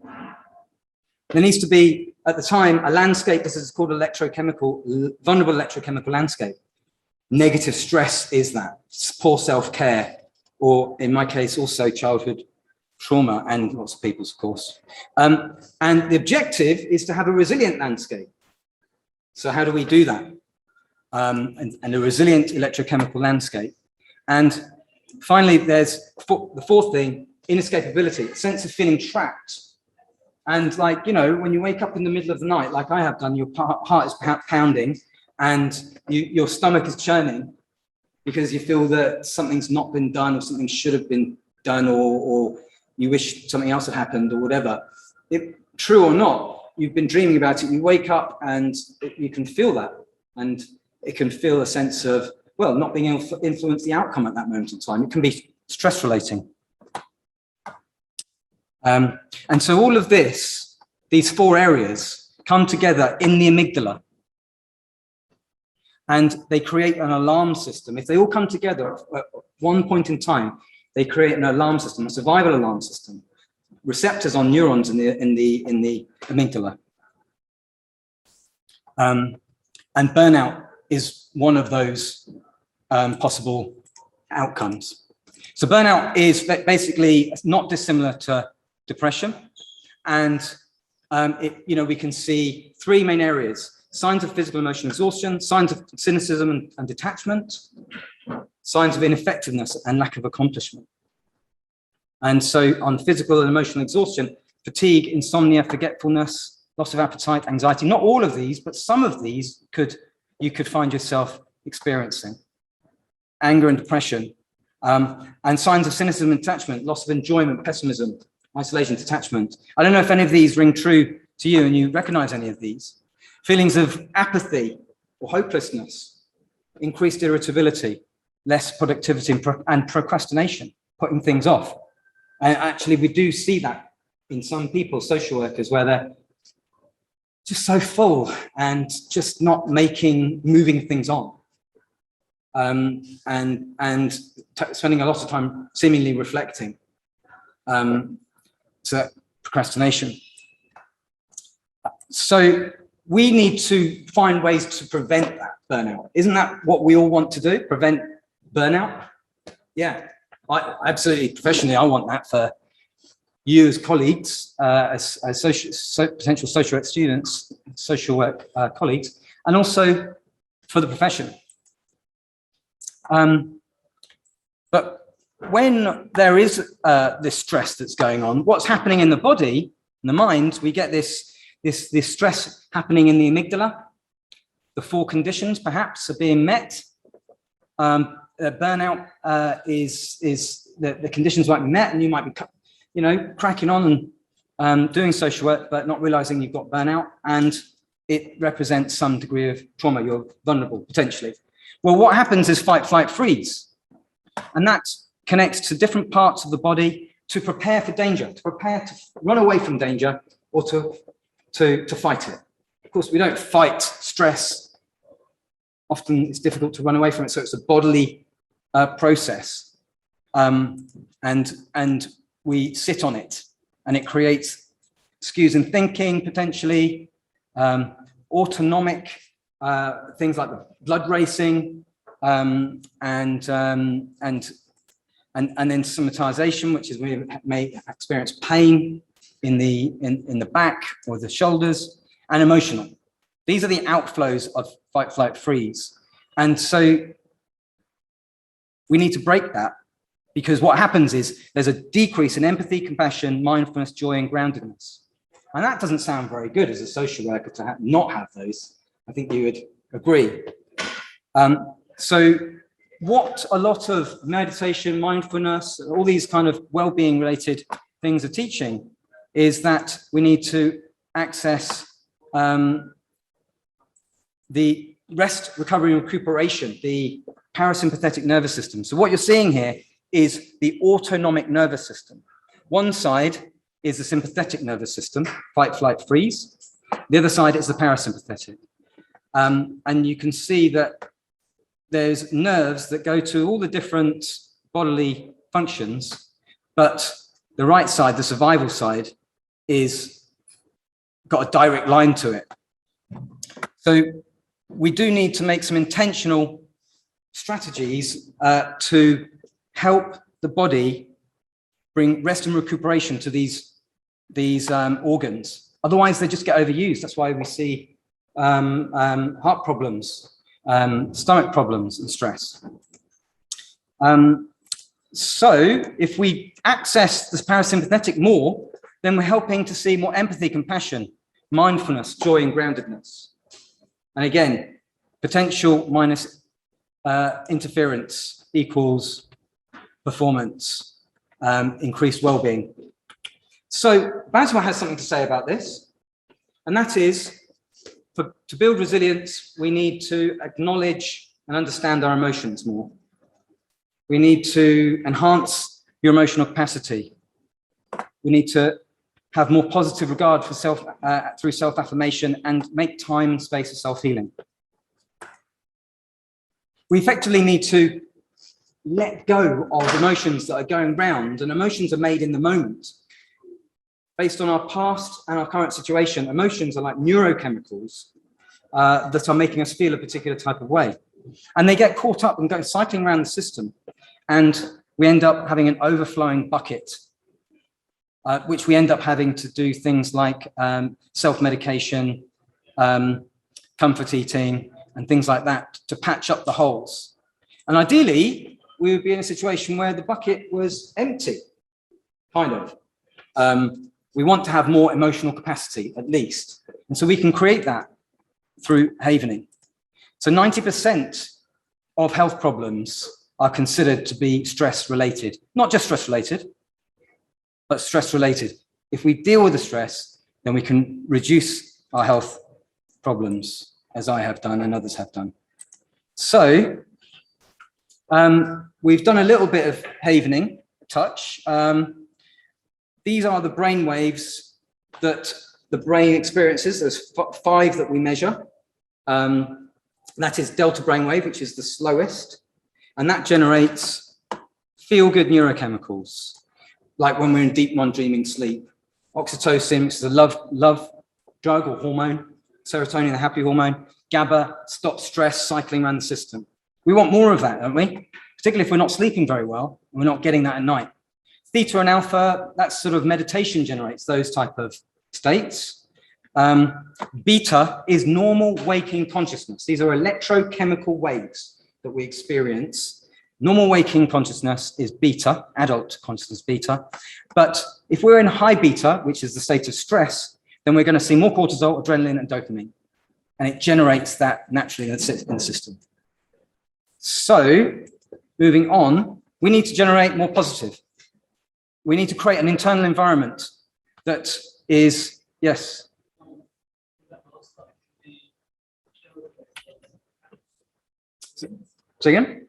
There needs to be, at the time, a landscape. This is called vulnerable electrochemical landscape. Negative stress is that, poor self-care, or in my case, also childhood trauma, and lots of people's, of course. And the objective is to have a resilient landscape. So how do we do that? And a resilient electrochemical landscape. And finally, there's the fourth thing, inescapability, a sense of feeling trapped. And like, you know, when you wake up in the middle of the night, like I have done, your heart is pounding and your stomach is churning because you feel that something's not been done or something should have been done, or you wish something else had happened or whatever. True or not, you've been dreaming about it, you wake up and you can feel that. And it can feel a sense of, well, not being able to influence the outcome at that moment in time. It can be stress relating. And so all of this, these four areas come together in the amygdala. And they create an alarm system. If they all come together at one point in time, they create an alarm system, a survival alarm system. Receptors on neurons in the amygdala. And burnout is one of those possible outcomes. So burnout is basically not dissimilar to depression. And we can see three main areas: signs of physical emotional exhaustion, signs of cynicism and detachment, signs of ineffectiveness and lack of accomplishment. And so on physical and emotional exhaustion, fatigue, insomnia, forgetfulness, loss of appetite, anxiety, not all of these, but some of these you could find yourself experiencing. Anger and depression, and signs of cynicism and detachment, loss of enjoyment, pessimism, isolation, detachment. I don't know if any of these ring true to you and you recognize any of these. Feelings of apathy or hopelessness, increased irritability, less productivity and procrastination, putting things off. And actually, we do see that in some people, social workers, where they're just so full and just not moving things on. And spending a lot of time seemingly reflecting. So procrastination. So we need to find ways to prevent that burnout. Isn't that what we all want to do? Prevent burnout? Yeah, absolutely. Professionally, I want that for you as colleagues, as potential social work students, social work colleagues, and also for the profession. But when there is this stress that's going on, what's happening in the body, in the mind, we get this stress happening in the amygdala. The four conditions perhaps are being met. Burnout is the conditions might be met, and you might be, you know, cracking on and doing social work, but not realizing you've got burnout, and it represents some degree of trauma. You're vulnerable potentially. Well, what happens is fight, flight, freeze, and that connects to different parts of the body to prepare for danger, to prepare to run away from danger, or to fight it. Of course, we don't fight stress. Often it's difficult to run away from it, so it's a bodily process, and we sit on it, and it creates skews in thinking potentially, autonomic things like the blood racing, and then somatization, which is we may experience pain in the back or the shoulders, and emotional. These are the outflows of fight, flight, freeze. And so we need to break that, because what happens is there's a decrease in empathy, compassion, mindfulness, joy, and groundedness. And that doesn't sound very good as a social worker to not have those. I think you would agree. So what a lot of meditation, mindfulness, all these kind of well-being related things are teaching is that we need to access the rest, recovery, and recuperation, the parasympathetic nervous system. So what you're seeing here is the autonomic nervous system. One side is the sympathetic nervous system, fight, flight, freeze. The other side is the parasympathetic. And you can see that there's nerves that go to all the different bodily functions, but the right side, the survival side, is got a direct line to it. So we do need to make some intentional strategies to help the body bring rest and recuperation to these organs. Otherwise, they just get overused. That's why we see heart problems, stomach problems, and stress. So if we access this parasympathetic more, then we're helping to see more empathy, compassion, mindfulness, joy, and groundedness. And again, potential minus interference equals performance, increased well-being. So Basma has something to say about this, and that is, to build resilience, we need to acknowledge and understand our emotions more. We need to enhance your emotional capacity. We need to have more positive regard for through self-affirmation, and make time and space for self-healing. We effectively need to let go of emotions that are going round, and emotions are made in the moment. Based on our past and our current situation, emotions are like neurochemicals that are making us feel a particular type of way. And they get caught up and go cycling around the system, and we end up having an overflowing bucket, which we end up having to do things like self-medication, comfort eating, and things like that to patch up the holes. And ideally, we would be in a situation where the bucket was empty, kind of. We want to have more emotional capacity, at least. And so we can create that through havening. So 90% of health problems are considered to be stress-related. Not just stress-related, but stress-related. If we deal with the stress, then we can reduce our health problems, as I have done and others have done. So we've done a little bit of havening, touch. These are the brain waves that the brain experiences. There's 5 that we measure. That is delta brainwave, which is the slowest, and that generates feel-good neurochemicals, like when we're in deep non-dreaming sleep. Oxytocin, which is a love drug or hormone. Serotonin, the happy hormone. GABA, stops stress cycling around the system. We want more of that, don't we? Particularly if we're not sleeping very well, and we're not getting that at night. Theta and alpha, that sort of meditation generates those type of states. Beta is normal waking consciousness. These are electrochemical waves that we experience. Normal waking consciousness is beta, adult consciousness beta. But if we're in high beta, which is the state of stress, then we're going to see more cortisol, adrenaline, and dopamine. And it generates that naturally in the system. So, moving on, We need to generate more positive. We need to create an internal environment that is, yes. Say again?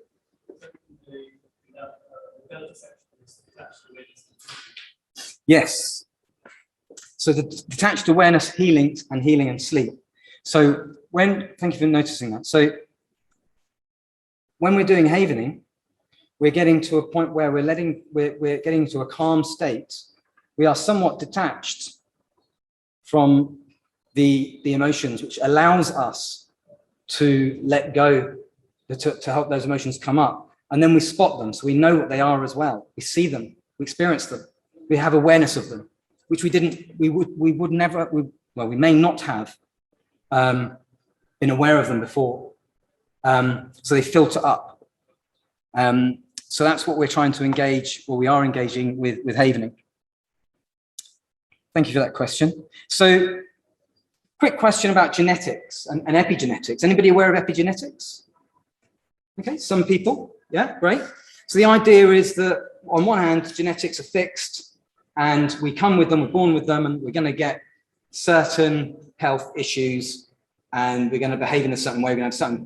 Yes. So the detached awareness, healing and sleep. So thank you for noticing that. So when we're doing havening, we're getting to a point where we're getting to a calm state. We are somewhat detached from the emotions, which allows us to let go, to help those emotions come up. And then we spot them, so we know what they are as well. We see them, we experience them, we have awareness of them, which we may not have been aware of them before. So they filter up. So that's what we're trying to engage, or we are engaging with havening. Thank you for that question. So, quick question about genetics and epigenetics. Anybody aware of epigenetics? Okay, some people. Yeah, great. So the idea is that on one hand, genetics are fixed and we come with them, we're born with them, and we're going to get certain health issues and we're going to behave in a certain way, we're going to have certain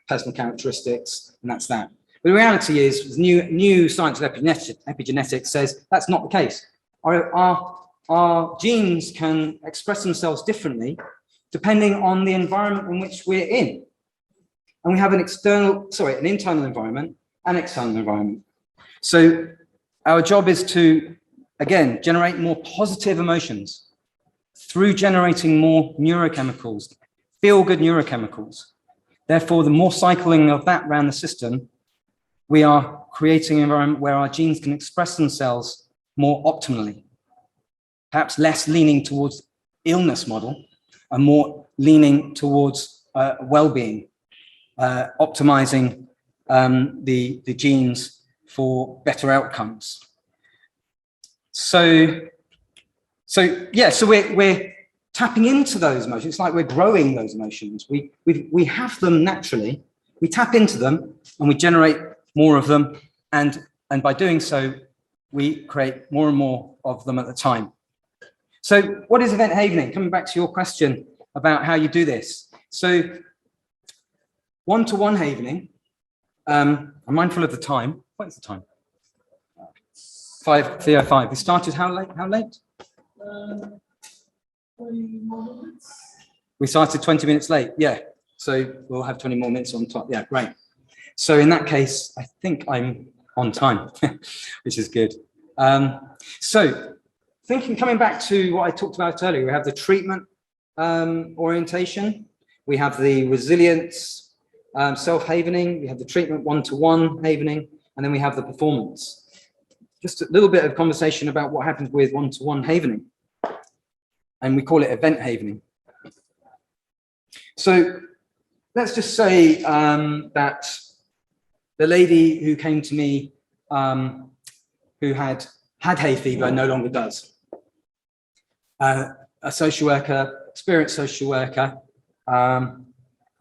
personal characteristics, and that's that. But the reality is, new science of epigenetics says that's not the case. Our genes can express themselves differently depending on the environment in which we're in. And we have an internal environment and external environment. So our job is to, again, generate more positive emotions through generating more neurochemicals, feel-good neurochemicals. Therefore, the more cycling of that around the system, we are creating an environment where our genes can express themselves more optimally, perhaps less leaning towards illness model and more leaning towards well-being, optimizing the genes for better outcomes. So we're tapping into those emotions. It's like we're growing those emotions. We have them naturally. We tap into them and we generate more of them. And by doing so, we create more and more of them at the time. So what is event havening? Coming back to your question about how you do this. So one-to-one havening, I'm mindful of the time. What is the time? 3:05. We started how late? 20 more minutes. We started 20 minutes late. Yeah. So we'll have 20 more minutes on top. Yeah, great. So in that case, I think I'm on time, which is good. So coming back to what I talked about earlier, we have the treatment orientation, we have the resilience self-havening, we have the treatment one-to-one havening, and then we have the performance. Just a little bit of conversation about what happens with one-to-one havening, and we call it event havening. So let's just say that the lady who came to me who had hay fever no longer does. A social worker, experienced social worker,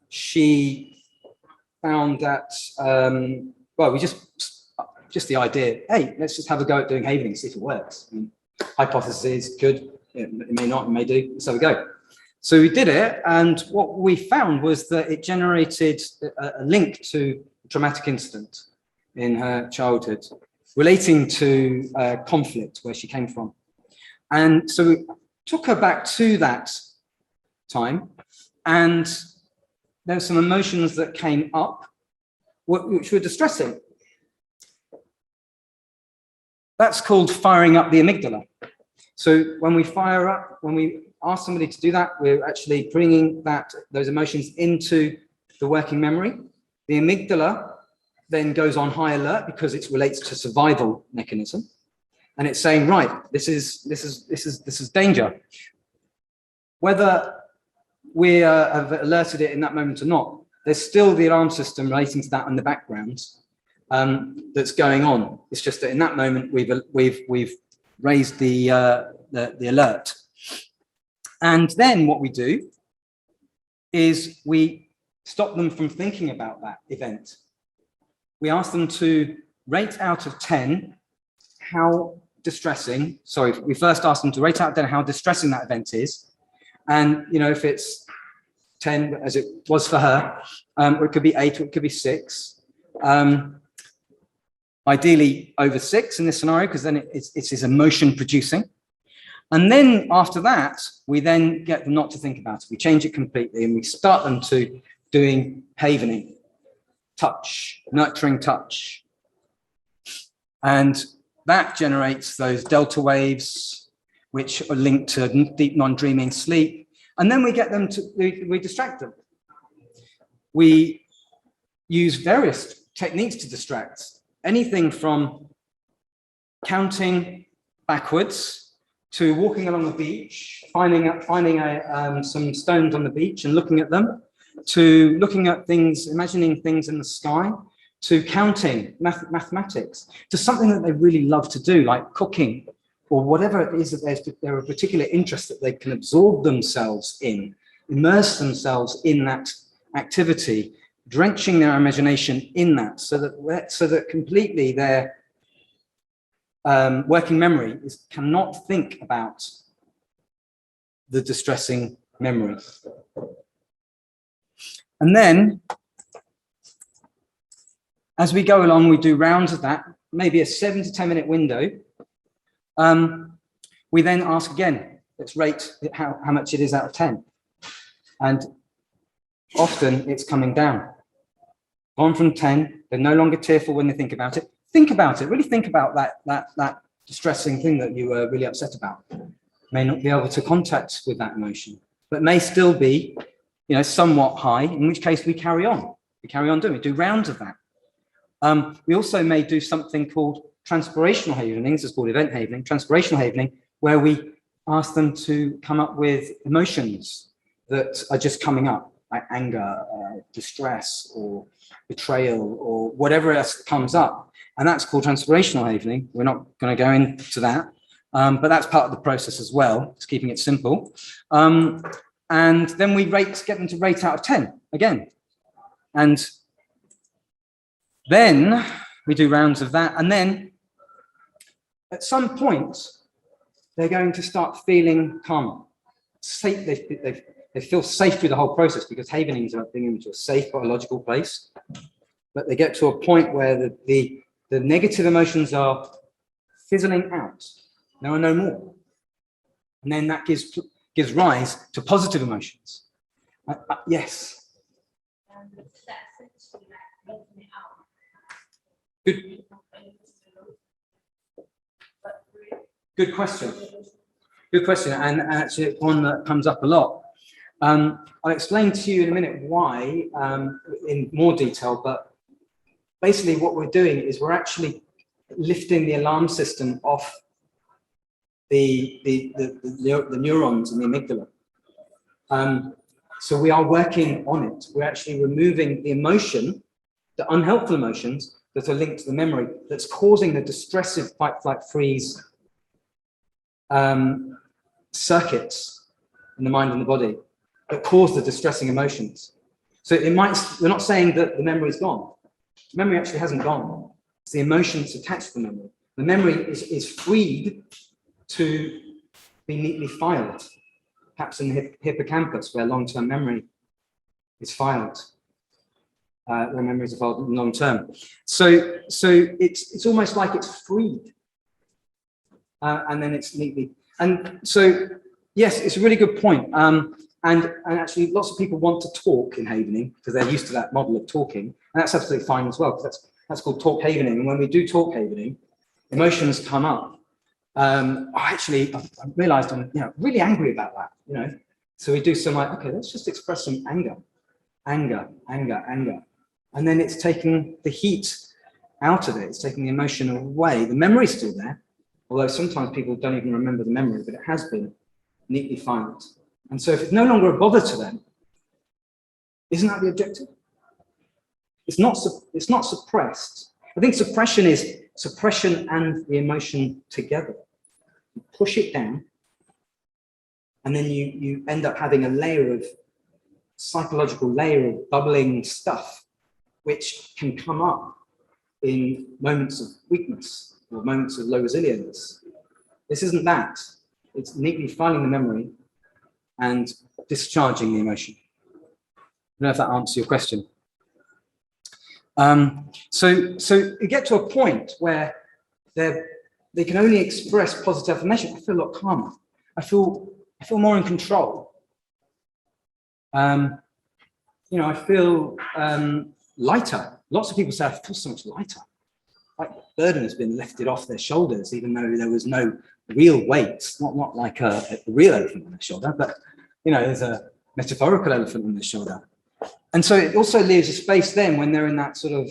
she found that, well, we just the idea, hey, let's just have a go at doing havening, see if it works. I mean, hypothesis is good, it may not, it may do, so we go. So we did it, and what we found was that it generated a link to a traumatic incident in her childhood relating to conflict where she came from. And so we took her back to that time, and there were some emotions that came up which were distressing. That's called firing up the amygdala. So when we fire up, when we ask somebody to do that, we're actually bringing those emotions into the working memory. The amygdala then goes on high alert because it relates to survival mechanism, and it's saying, right, this is danger. Whether we have alerted it in that moment or not, there's still the alarm system relating to that in the background that's going on. It's just that in that moment we've raised the alert. And then what we do is we stop them from thinking about that event. We ask them to rate out of 10 how distressing, sorry, we first asked them to rate out of 10 how distressing that event is. And, you know, if it's 10, as it was for her, or it could be 8, or it could be 6. Ideally over 6 in this scenario, because then it's emotion producing. And then after that, we then get them not to think about it. We change it completely and we start them to doing havening, touch, nurturing touch. And that generates those delta waves, which are linked to deep non-dreaming sleep. And then we get them to, we distract them. We use various techniques to distract. Anything from counting backwards to walking along the beach, finding some stones on the beach and looking at them, to looking at things, imagining things in the sky, to counting, mathematics, to something that they really love to do, like cooking, or whatever it is that they're a particular interest that they can absorb themselves in, immerse themselves in that activity, drenching their imagination in that, so that completely their working memory cannot think about the distressing memory. And then, as we go along, we do rounds of that, maybe a 7 to 10 minute window. We then ask again, let's rate how much it is out of 10. And often it's coming down. Gone from 10, they're no longer tearful when they think about it. Think about it, really think about that distressing thing that you were really upset about. May not be able to contact with that emotion, but may still be, you know, somewhat high, in which case we carry on. We carry on doing, we do rounds of that. We also may do something called transpirational havening. This is called event havening, transpirational havening, where we ask them to come up with emotions that are just coming up, like anger, distress, or betrayal, or whatever else comes up. And that's called transpirational havening. We're not going to go into that, but that's part of the process as well. It's keeping it simple. And then we get them to rate out of 10 again. And then we do rounds of that. And then at some point, they're going to start feeling calmer. Safe, they feel safe through the whole process, because havening is about bringing them to a safe biological place. But they get to a point where the negative emotions are fizzling out. There are no more. And then that gives rise to positive emotions. Yes. Good question. Good question, and actually one that comes up a lot. I'll explain to you in a minute why in more detail, but basically what we're doing is we're actually lifting the alarm system off the neurons in the amygdala. So we are working on it. We're actually removing the emotion, the unhelpful emotions that are linked to the memory that's causing the distressive fight, flight, freeze circuits in the mind and the body that cause the distressing emotions. So we're not saying that the memory is gone. The memory actually hasn't gone. It's the emotions attached to the memory. The memory is freed to be neatly filed, perhaps in the hippocampus, where long-term memory is filed, where memories are filed long-term. So it's almost like it's freed, and then it's neatly. And so, yes, it's a really good point. And actually, lots of people want to talk in havening because they're used to that model of talking, and that's absolutely fine as well, because that's called talk havening. And when we do talk havening, emotions come up. I realised I'm really angry about that. So we do some like, okay, let's just express some anger, and then it's taking the heat out of it. It's taking the emotion away. The memory's still there, although sometimes people don't even remember the memory, but it has been neatly filed. And so if it's no longer a bother to them, isn't that the objective? It's not suppressed. I think suppression is suppression and the emotion together. You push it down, and then you end up having a layer of psychological layer of bubbling stuff, which can come up in moments of weakness or moments of low resilience. This isn't that. It's neatly finding the memory and discharging the emotion. I don't know if that answers your question. So you get to a point where they can only express positive affirmation. I feel a lot calmer. I feel more in control. You know, I feel lighter. Lots of people say, I feel so much lighter. Like the burden has been lifted off their shoulders, even though there was no real weight, not like a real elephant on their shoulder, but you know, there's a metaphorical elephant on their shoulder. And so it also leaves a space then when they're in that sort of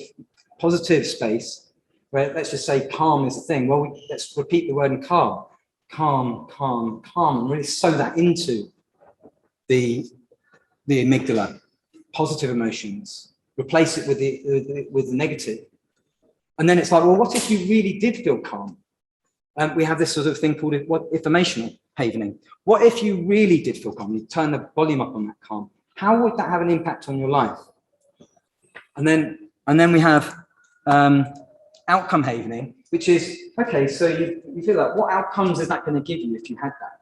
positive space where let's just say calm is the thing. Well, let's repeat the word in calm. Calm, calm, calm, and really sew that into the amygdala, positive emotions, replace it with the negative. And then it's like, well, what if you really did feel calm? We have this sort of thing called informational havening. What if you really did feel calm? You turn the volume up on that calm. How would that have an impact on your life? And then we have outcome havening, which is, okay, so you feel like, what outcomes is that going to give you if you had that?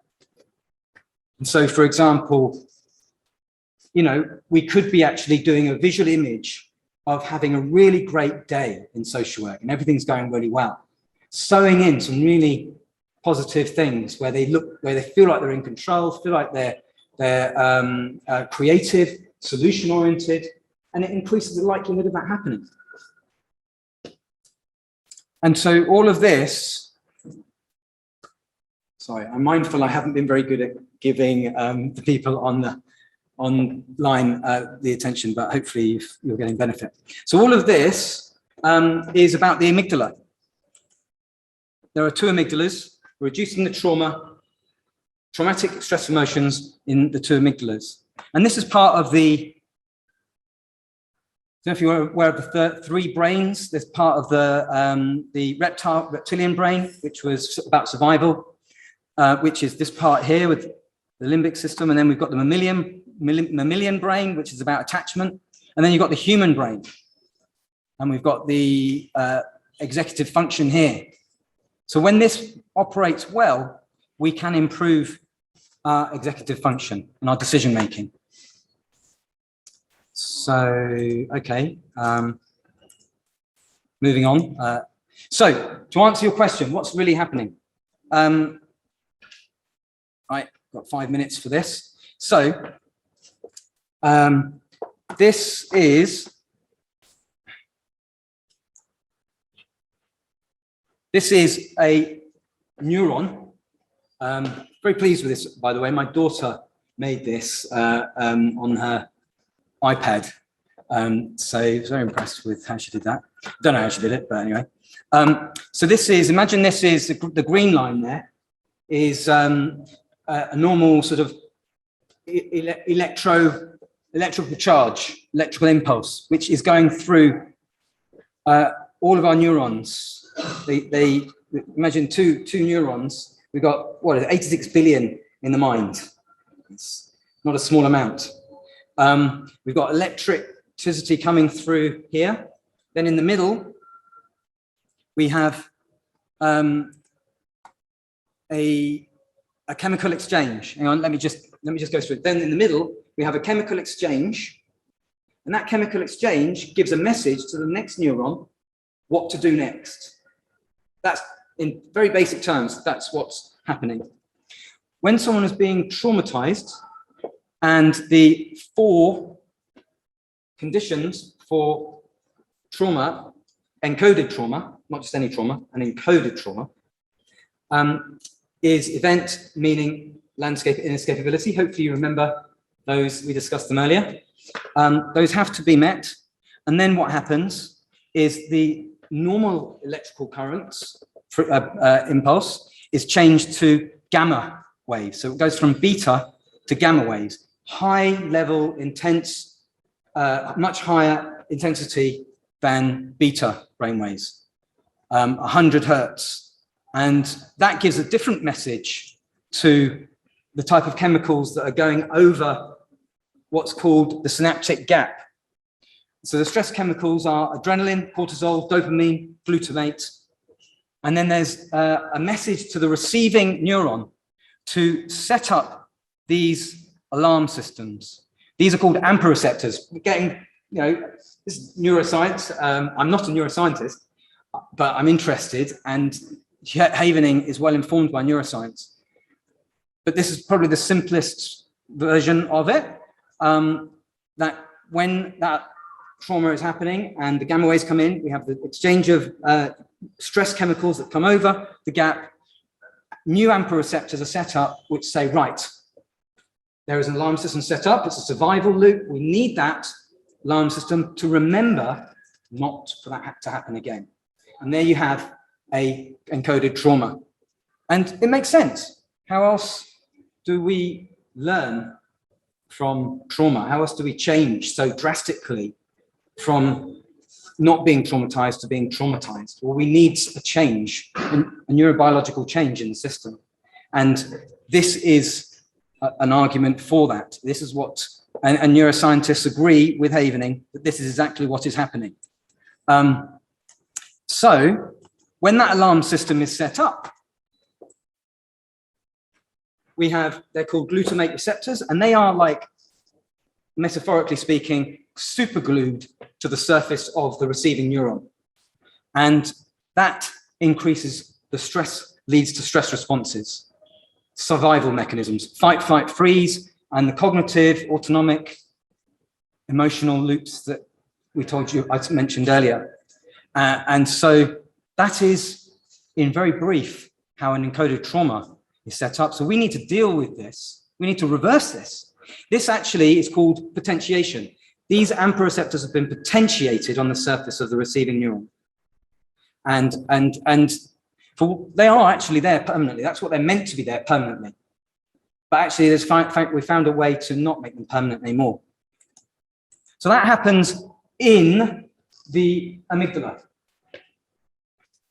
And so, for example, you know, we could be actually doing a visual image of having a really great day in social work and everything's going really well. Sewing in some really positive things where they feel like they're in control, feel like they're creative, solution-oriented, and it increases the likelihood of that happening. And so all of this, sorry, I'm mindful I haven't been very good at giving the people online the attention, but hopefully you're getting benefit. So all of this is about the amygdala. There are two amygdalas, reducing the traumatic stress emotions in the two amygdalas. And this is part of the, I don't know if you're aware of the three brains. There's part of the reptilian brain, which was about survival, which is this part here with the limbic system. And then we've got the mammalian brain, which is about attachment. And then you've got the human brain. And we've got the executive function here. So when this operates well, we can improve our executive function and our decision making. So, okay, moving on. So to answer your question, what's really happening? Right, got 5 minutes for this. So this is a neuron. Very pleased with this, by the way. My daughter made this on her iPad. So very impressed with how she did that. Don't know how she did it, but anyway. So this is, imagine this is the green line there is a normal sort of electrical charge, electrical impulse, which is going through all of our neurons. They imagine two neurons. We've got, what is it, 86 billion in the mind. It's not a small amount. We've got electricity coming through here. Then in the middle, we have a chemical exchange. Hang on, let me just go through it. Then in the middle, we have a chemical exchange. And that chemical exchange gives a message to the next neuron what to do next. That's, in very basic terms, that's what's happening. When someone is being traumatized, and the 4 conditions for trauma, encoded trauma, not just any trauma, an encoded trauma, is event, meaning, landscape, inescapability. Hopefully you remember those, we discussed them earlier. Those have to be met. And then what happens is the normal electrical currents impulse is changed to gamma waves. So it goes from beta to gamma waves. High level, intense, much higher intensity than beta brainwaves, 100 hertz. And that gives a different message to the type of chemicals that are going over what's called the synaptic gap. So the stress chemicals are adrenaline, cortisol, dopamine, glutamate. And then there's a message to the receiving neuron to set up these alarm systems. These are called AMPA receptors. We're getting, this is neuroscience. I'm not a neuroscientist, but I'm interested, and Havening is well informed by neuroscience. But this is probably the simplest version of it, that when that trauma is happening and the gamma waves come in, we have the exchange of stress chemicals that come over the gap. New AMPA receptors are set up, which say, right, there is an alarm system set up. It's a survival loop. We need that alarm system to remember not for that to happen again. And there you have a encoded trauma. And it makes sense. How else do we learn from trauma? How else do we change so drastically from not being traumatized to being traumatized? Well, we need a change, a neurobiological change in the system. And this is an argument for that. This is what, and neuroscientists agree with Havening that this is exactly what is happening. So when that alarm system is set up, they're called glutamate receptors, and they are, like, metaphorically speaking, super glued to the surface of the receiving neuron. And that increases the stress, leads to stress responses, survival mechanisms, fight, flight, freeze, and the cognitive, autonomic, emotional loops that I mentioned earlier. And so that is, in very brief, how an encoded trauma is set up. So we need to deal with this. We need to reverse this. This actually is called potentiation. These AMPA receptors have been potentiated on the surface of the receiving neuron. And they are actually there permanently. That's what they're meant to be there permanently. But actually, we found a way to not make them permanent anymore. So that happens in the amygdala.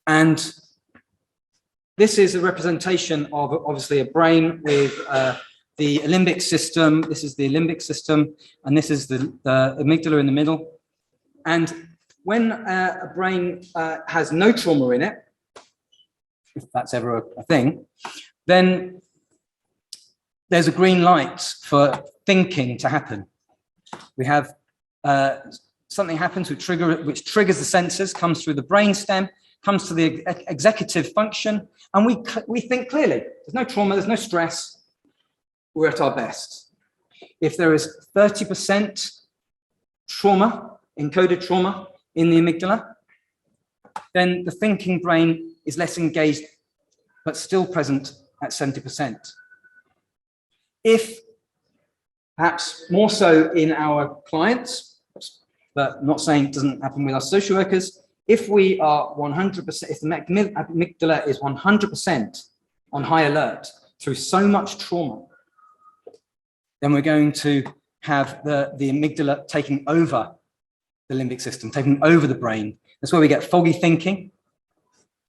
And this is a representation of, obviously, a brain with the limbic system. This is the limbic system, and this is the amygdala in the middle. And when a brain has no trauma in it, if that's ever a thing, then there's a green light for thinking to happen. We have something happens which triggers the senses, comes through the brainstem, comes to the executive function, and we think clearly. There's no trauma, there's no stress. We're at our best. If there is 30% trauma, encoded trauma in the amygdala, then the thinking brain is less engaged, but still present at 70%. If, perhaps more so in our clients, but I'm not saying it doesn't happen with our social workers, if we are 100%, if the amygdala is 100% on high alert through so much trauma, then we're going to have the amygdala taking over the limbic system, taking over the brain. That's where we get foggy thinking.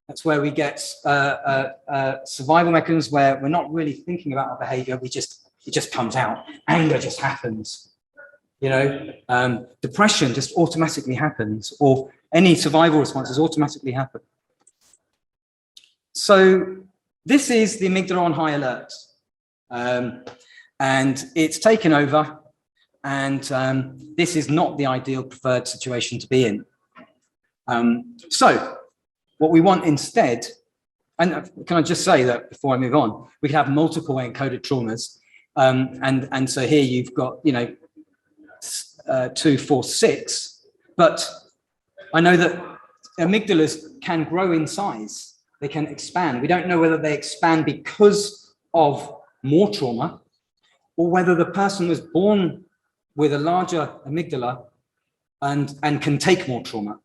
That's where we get survival mechanisms where we're not really thinking about our behavior. It just comes out. Anger just happens. Depression just automatically happens, or any survival responses automatically happen. So this is the amygdala on high alert. And it's taken over, and this is not the ideal preferred situation to be in. So what we want instead, and can I just say that before I move on, we can have multiple encoded traumas. And so here you've got, 2, 4, 6, but I know that amygdalas can grow in size. They can expand. We don't know whether they expand because of more trauma, or whether the person was born with a larger amygdala and can take more trauma.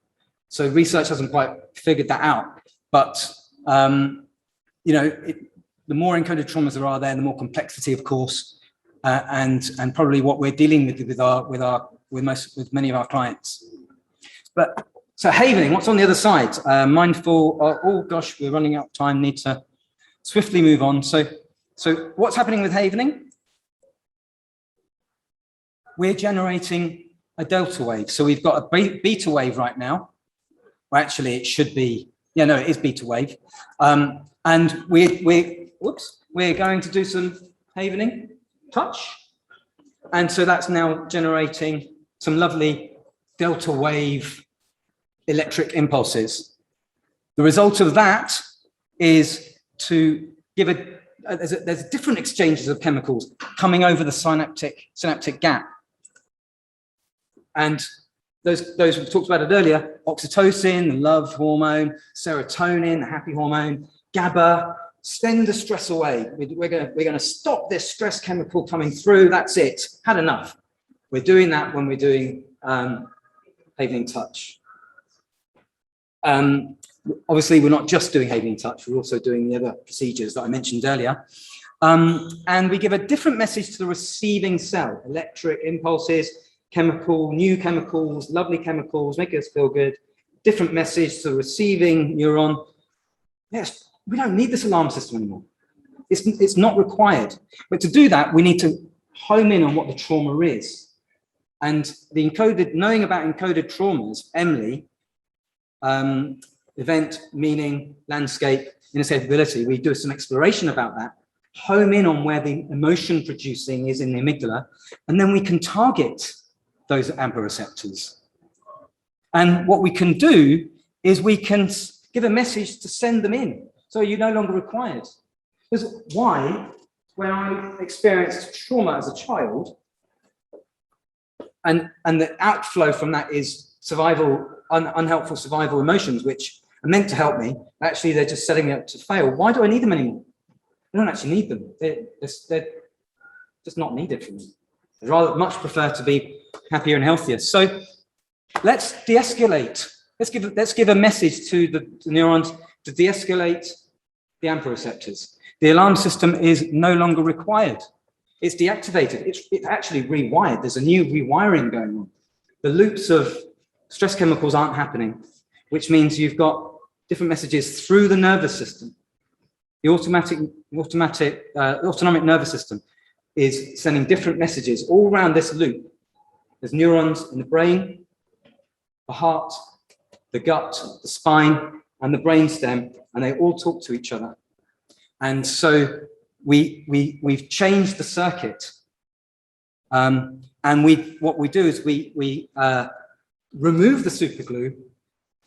So research hasn't quite figured that out. But, the more encoded traumas there are there, the more complexity, of course, and probably what we're dealing with many of our clients. But so Havening, what's on the other side? Mindful. Oh gosh, we're running out of time. Need to swiftly move on. So what's happening with Havening? We're generating a delta wave. So we've got a beta wave right now. Well, actually, it should be, yeah, no, it is beta wave. And we're going to do some havening touch. And so that's now generating some lovely delta wave electric impulses. The result of that is to give there's different exchanges of chemicals coming over the synaptic gap. And those we talked about it earlier, oxytocin, the love hormone, serotonin, the happy hormone, GABA, send the stress away. We're going to stop this stress chemical coming through. That's it. Had enough. We're doing that when we're doing havening touch. Obviously, we're not just doing havening touch. We're also doing the other procedures that I mentioned earlier. And we give a different message to the receiving cell. Electric impulses, new chemicals, lovely chemicals, make us feel good. Different message to the receiving neuron. Yes. We don't need this alarm system anymore. It's not required. But to do that, we need to home in on what the trauma is. And knowing about encoded traumas, Emily, event, meaning, landscape, inescapability, we do some exploration about that, home in on where the emotion producing is in the amygdala, and then we can target those AMPA receptors. And what we can do is we can give a message to send them in. So you're no longer required. Because why, when I experienced trauma as a child, and the outflow from that is survival, unhelpful survival emotions, which are meant to help me, actually they're just setting me up to fail. Why do I need them anymore? I don't actually need them. They're just not needed for me. I'd much prefer to be happier and healthier. So let's de-escalate. Let's give a message to the neurons to de-escalate the AMPA receptors. The alarm system is no longer required. It's deactivated. It's actually rewired. There's a new rewiring going on. The loops of stress chemicals aren't happening, which means you've got different messages through the nervous system. The autonomic nervous system is sending different messages all around this loop. There's neurons in the brain, the heart, the gut, the spine, and the brainstem, and they all talk to each other. And so we've changed the circuit. And what we do is we remove the superglue,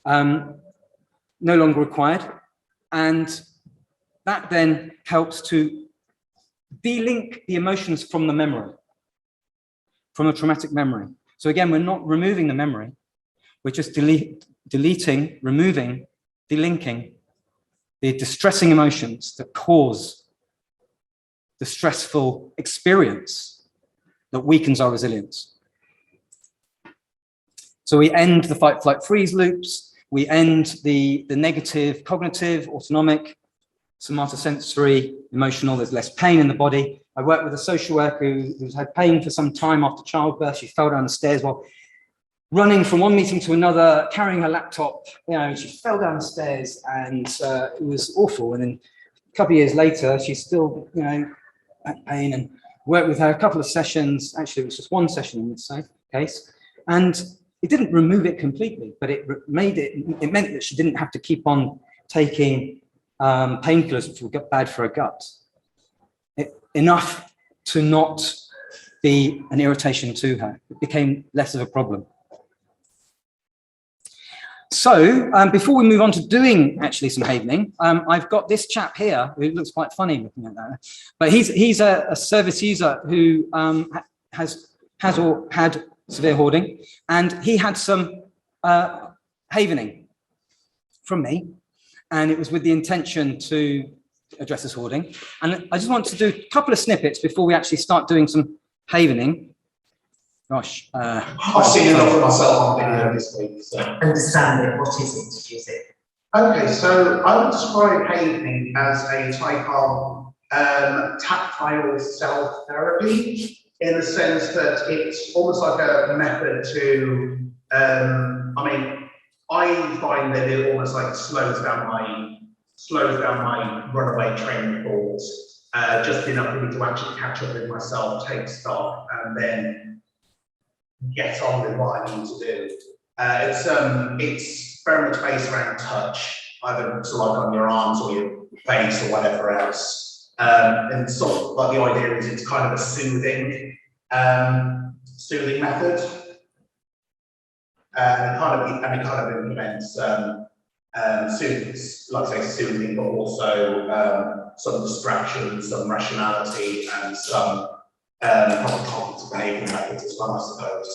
no longer required, and that then helps to de-link the emotions from the memory, from a traumatic memory. So again, we're not removing the memory, we're just deleting, removing, delinking the distressing emotions that cause the stressful experience that weakens our resilience. So we end the fight, flight, freeze loops. We end the negative cognitive, autonomic, somatosensory, emotional. There's less pain in the body. I worked with a social worker who's had pain for some time after childbirth. She fell down the stairs while running from one meeting to another, carrying her laptop. She fell down the stairs, and it was awful. And then a couple of years later, she's still, at pain, and worked with her a couple of sessions. Actually, it was just one session in this case, and it didn't remove it completely, but it meant that she didn't have to keep on taking painkillers which were bad for her gut. Enough to not be an irritation to her. It became less of a problem. So before we move on to doing actually some havening, I've got this chap here who looks quite funny looking at that, but he's a service user who has or had severe hoarding, and he had some havening from me, and it was with the intention to address this hoarding. And I just want to do a couple of snippets before we actually start doing some havening. Gosh. I've seen enough of myself on video this week. So. Understand it. What is it? Did you say? Okay, so I would describe havening as a type of tactile self-therapy, in the sense that it's almost like a method to, I find that it almost like slows down my runaway train of thoughts, just enough for me to actually catch up with myself, take stock, and then get on with what I need to do. It's very much based around touch, either so like on your arms or your face or whatever else. And sort of like the idea is it's kind of a soothing method. And it kind of implements soothing, like I say, soothing, but also some distraction, some rationality, and some cognitive behavioural methods as well, I suppose.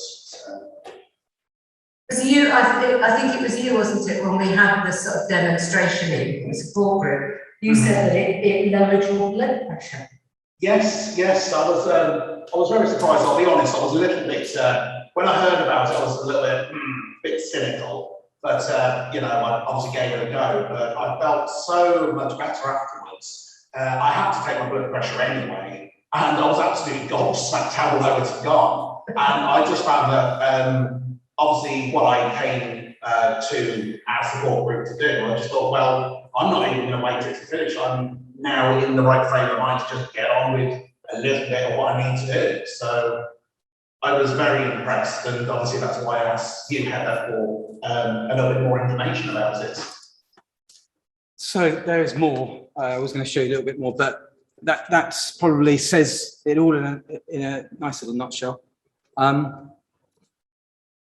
Was you, I think it was you, wasn't it, when we had the sort of demonstration in the support group, you said that it lowered your blood pressure. Yes, I was very surprised, I'll be honest, I was a little bit, when I heard about it, I was a little bit cynical, but, you know, I obviously gave it a go, but I felt so much better afterwards. I had to take my blood pressure anyway, and I was absolutely gobsmacked how low it had gone, and I just found that, obviously what I came to our support group to do, I just thought, well, I'm not even going to wait till to finish. I'm now in the right frame of mind to just get on with a little bit of what I need to do. So I was very impressed, and obviously that's why I asked you, Heather, for a little bit more information about it. So there is more. I was going to show you a little bit more, but that's probably says it all in a nice little nutshell.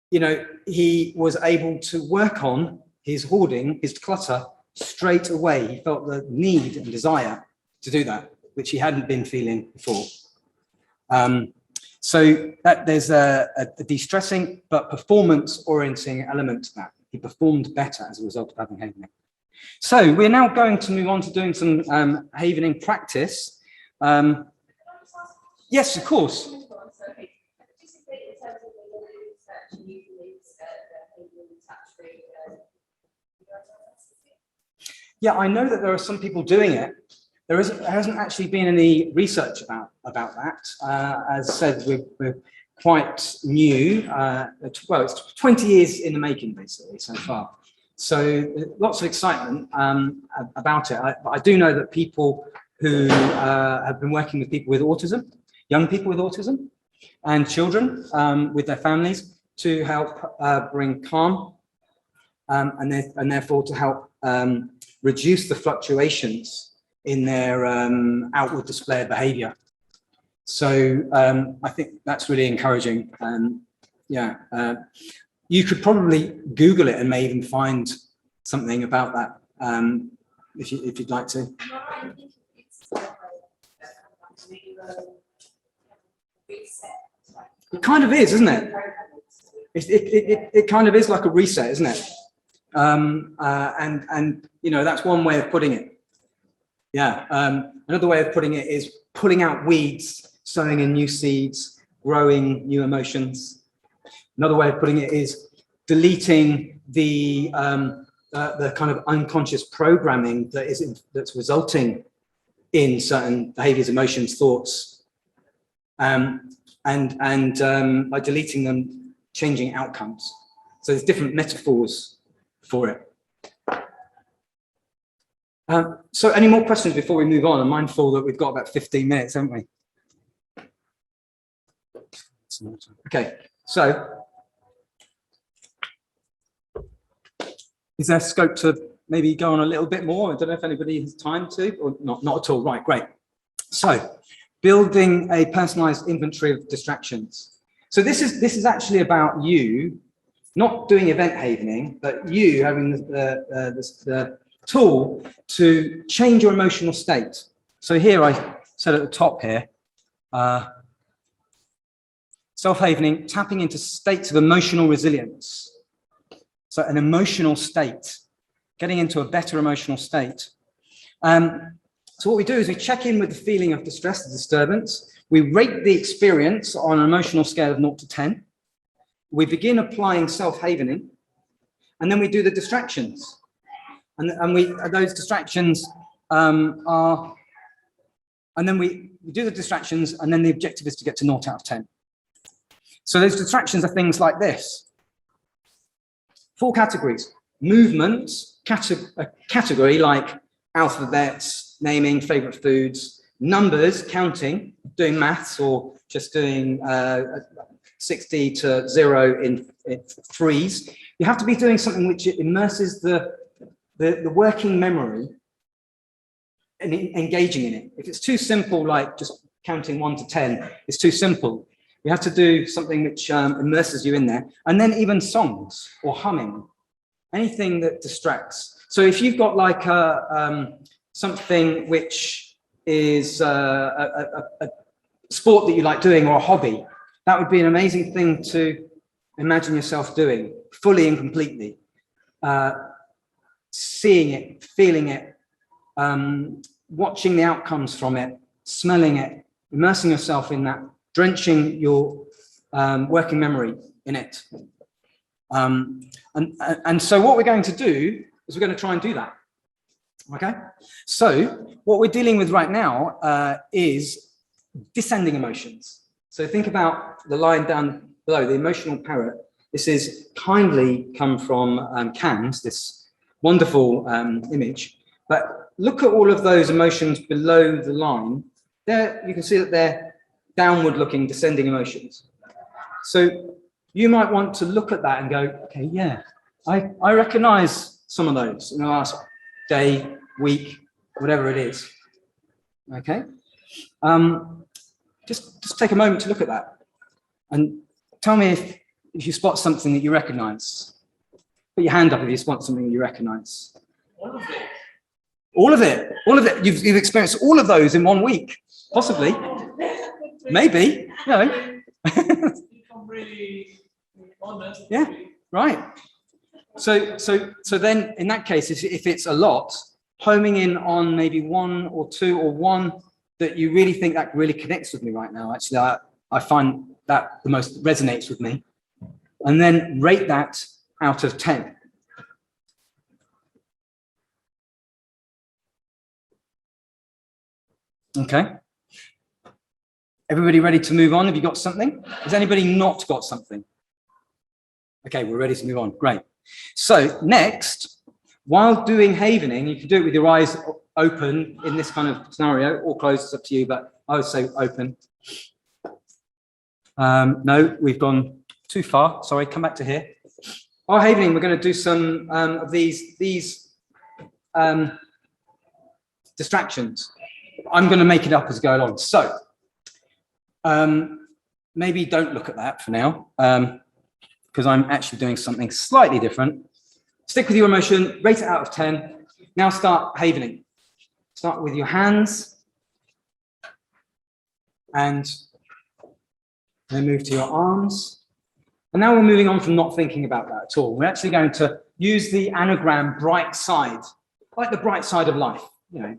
You know, he was able to work on his hoarding, his clutter, straight away. He felt the need and desire to do that, which he hadn't been feeling before. So that there's a de-stressing but performance-orienting element to that. He performed better as a result of having havening. So we're now going to move on to doing some havening practice. Yes, of course. Yeah, I know that there are some people doing it. There hasn't actually been any research about that. As said, we're quite new. Well, it's 20 years in the making, basically, so far. So lots of excitement about it. But I do know that people who have been working with people with autism, young people with autism, and children with their families to help bring calm and therefore to help reduce the fluctuations in their outward display of behavior. So I think that's really encouraging. Yeah, you could probably Google it and may even find something about that if you'd like to. It kind of is, isn't it? It kind of is like a reset, isn't it? And you know, that's one way of putting it. Yeah. Another way of putting it is pulling out weeds, sowing in new seeds, growing new emotions. Another way of putting it is deleting the kind of unconscious programming that's resulting in certain behaviors, emotions, thoughts, and by deleting them, changing outcomes. So there's different metaphors for it. So any more questions before we move on? I'm mindful that we've got about 15 minutes, haven't we? Okay, so is there scope to maybe go on a little bit more? I don't know if anybody has time to, or not at all. Right, great. So building a personalized inventory of distractions. So this is actually about you not doing event havening, but you having the tool to change your emotional state. So here I said at the top here, self-havening, tapping into states of emotional resilience. So an emotional state, getting into a better emotional state. So what we do is we check in with the feeling of distress and disturbance. We rate the experience on an emotional scale of 0 to 10. We begin applying self-havening, and then we do the distractions. And those distractions and then we do the distractions, and then the objective is to get to 0 out of 10. So those distractions are things like this. 4 categories. Movement, a category like alphabets, naming, favorite foods, numbers, counting, doing maths, or just doing 60 to 0 in freeze. You have to be doing something which immerses the working memory and engaging in it. If it's too simple, like just counting 1 to 10, it's too simple. You have to do something which immerses you in there. And then even songs or humming, anything that distracts. So if you've got like something which is a sport that you like doing or a hobby, that would be an amazing thing to imagine yourself doing fully and completely. Seeing it, feeling it, watching the outcomes from it, smelling it, immersing yourself in that, drenching your working memory in it. And so what we're going to do is we're going to try and do that. Okay, so what we're dealing with right now is descending emotions. So think about the line down below, the emotional parrot. This is kindly come from Cannes, this wonderful image. But look at all of those emotions below the line. There, you can see that they're downward-looking, descending emotions. So you might want to look at that and go, okay, yeah, I recognize some of those in the last day, week, whatever it is. Okay, just take a moment to look at that and tell me if you spot something that you recognize. Put your hand up if you spot something you recognize. All of it. All of it, all of it. You've experienced all of those in 1 week, possibly, maybe. You know. I'm really honest. Yeah, right. So then, in that case, if it's a lot, homing in on maybe 1 or 2 or 1 that you really think that really connects with me right now. Actually, I find that the most resonates with me, and then rate that out of 10. Okay. Everybody ready to move on? Have you got something? Has anybody not got something? Okay, we're ready to move on. Great. So next, while doing havening, you can do it with your eyes open in this kind of scenario, or closed, it's up to you, but I would say open. No, we've gone too far. Sorry, come back to here. While havening, we're going to do some of these distractions. I'm going to make it up as I go along. So maybe don't look at that for now, because I'm actually doing something slightly different. Stick with your emotion, rate it out of 10. Now start havening. Start with your hands and then move to your arms. And now we're moving on from not thinking about that at all. We're actually going to use the anagram bright side, like the bright side of life, you know.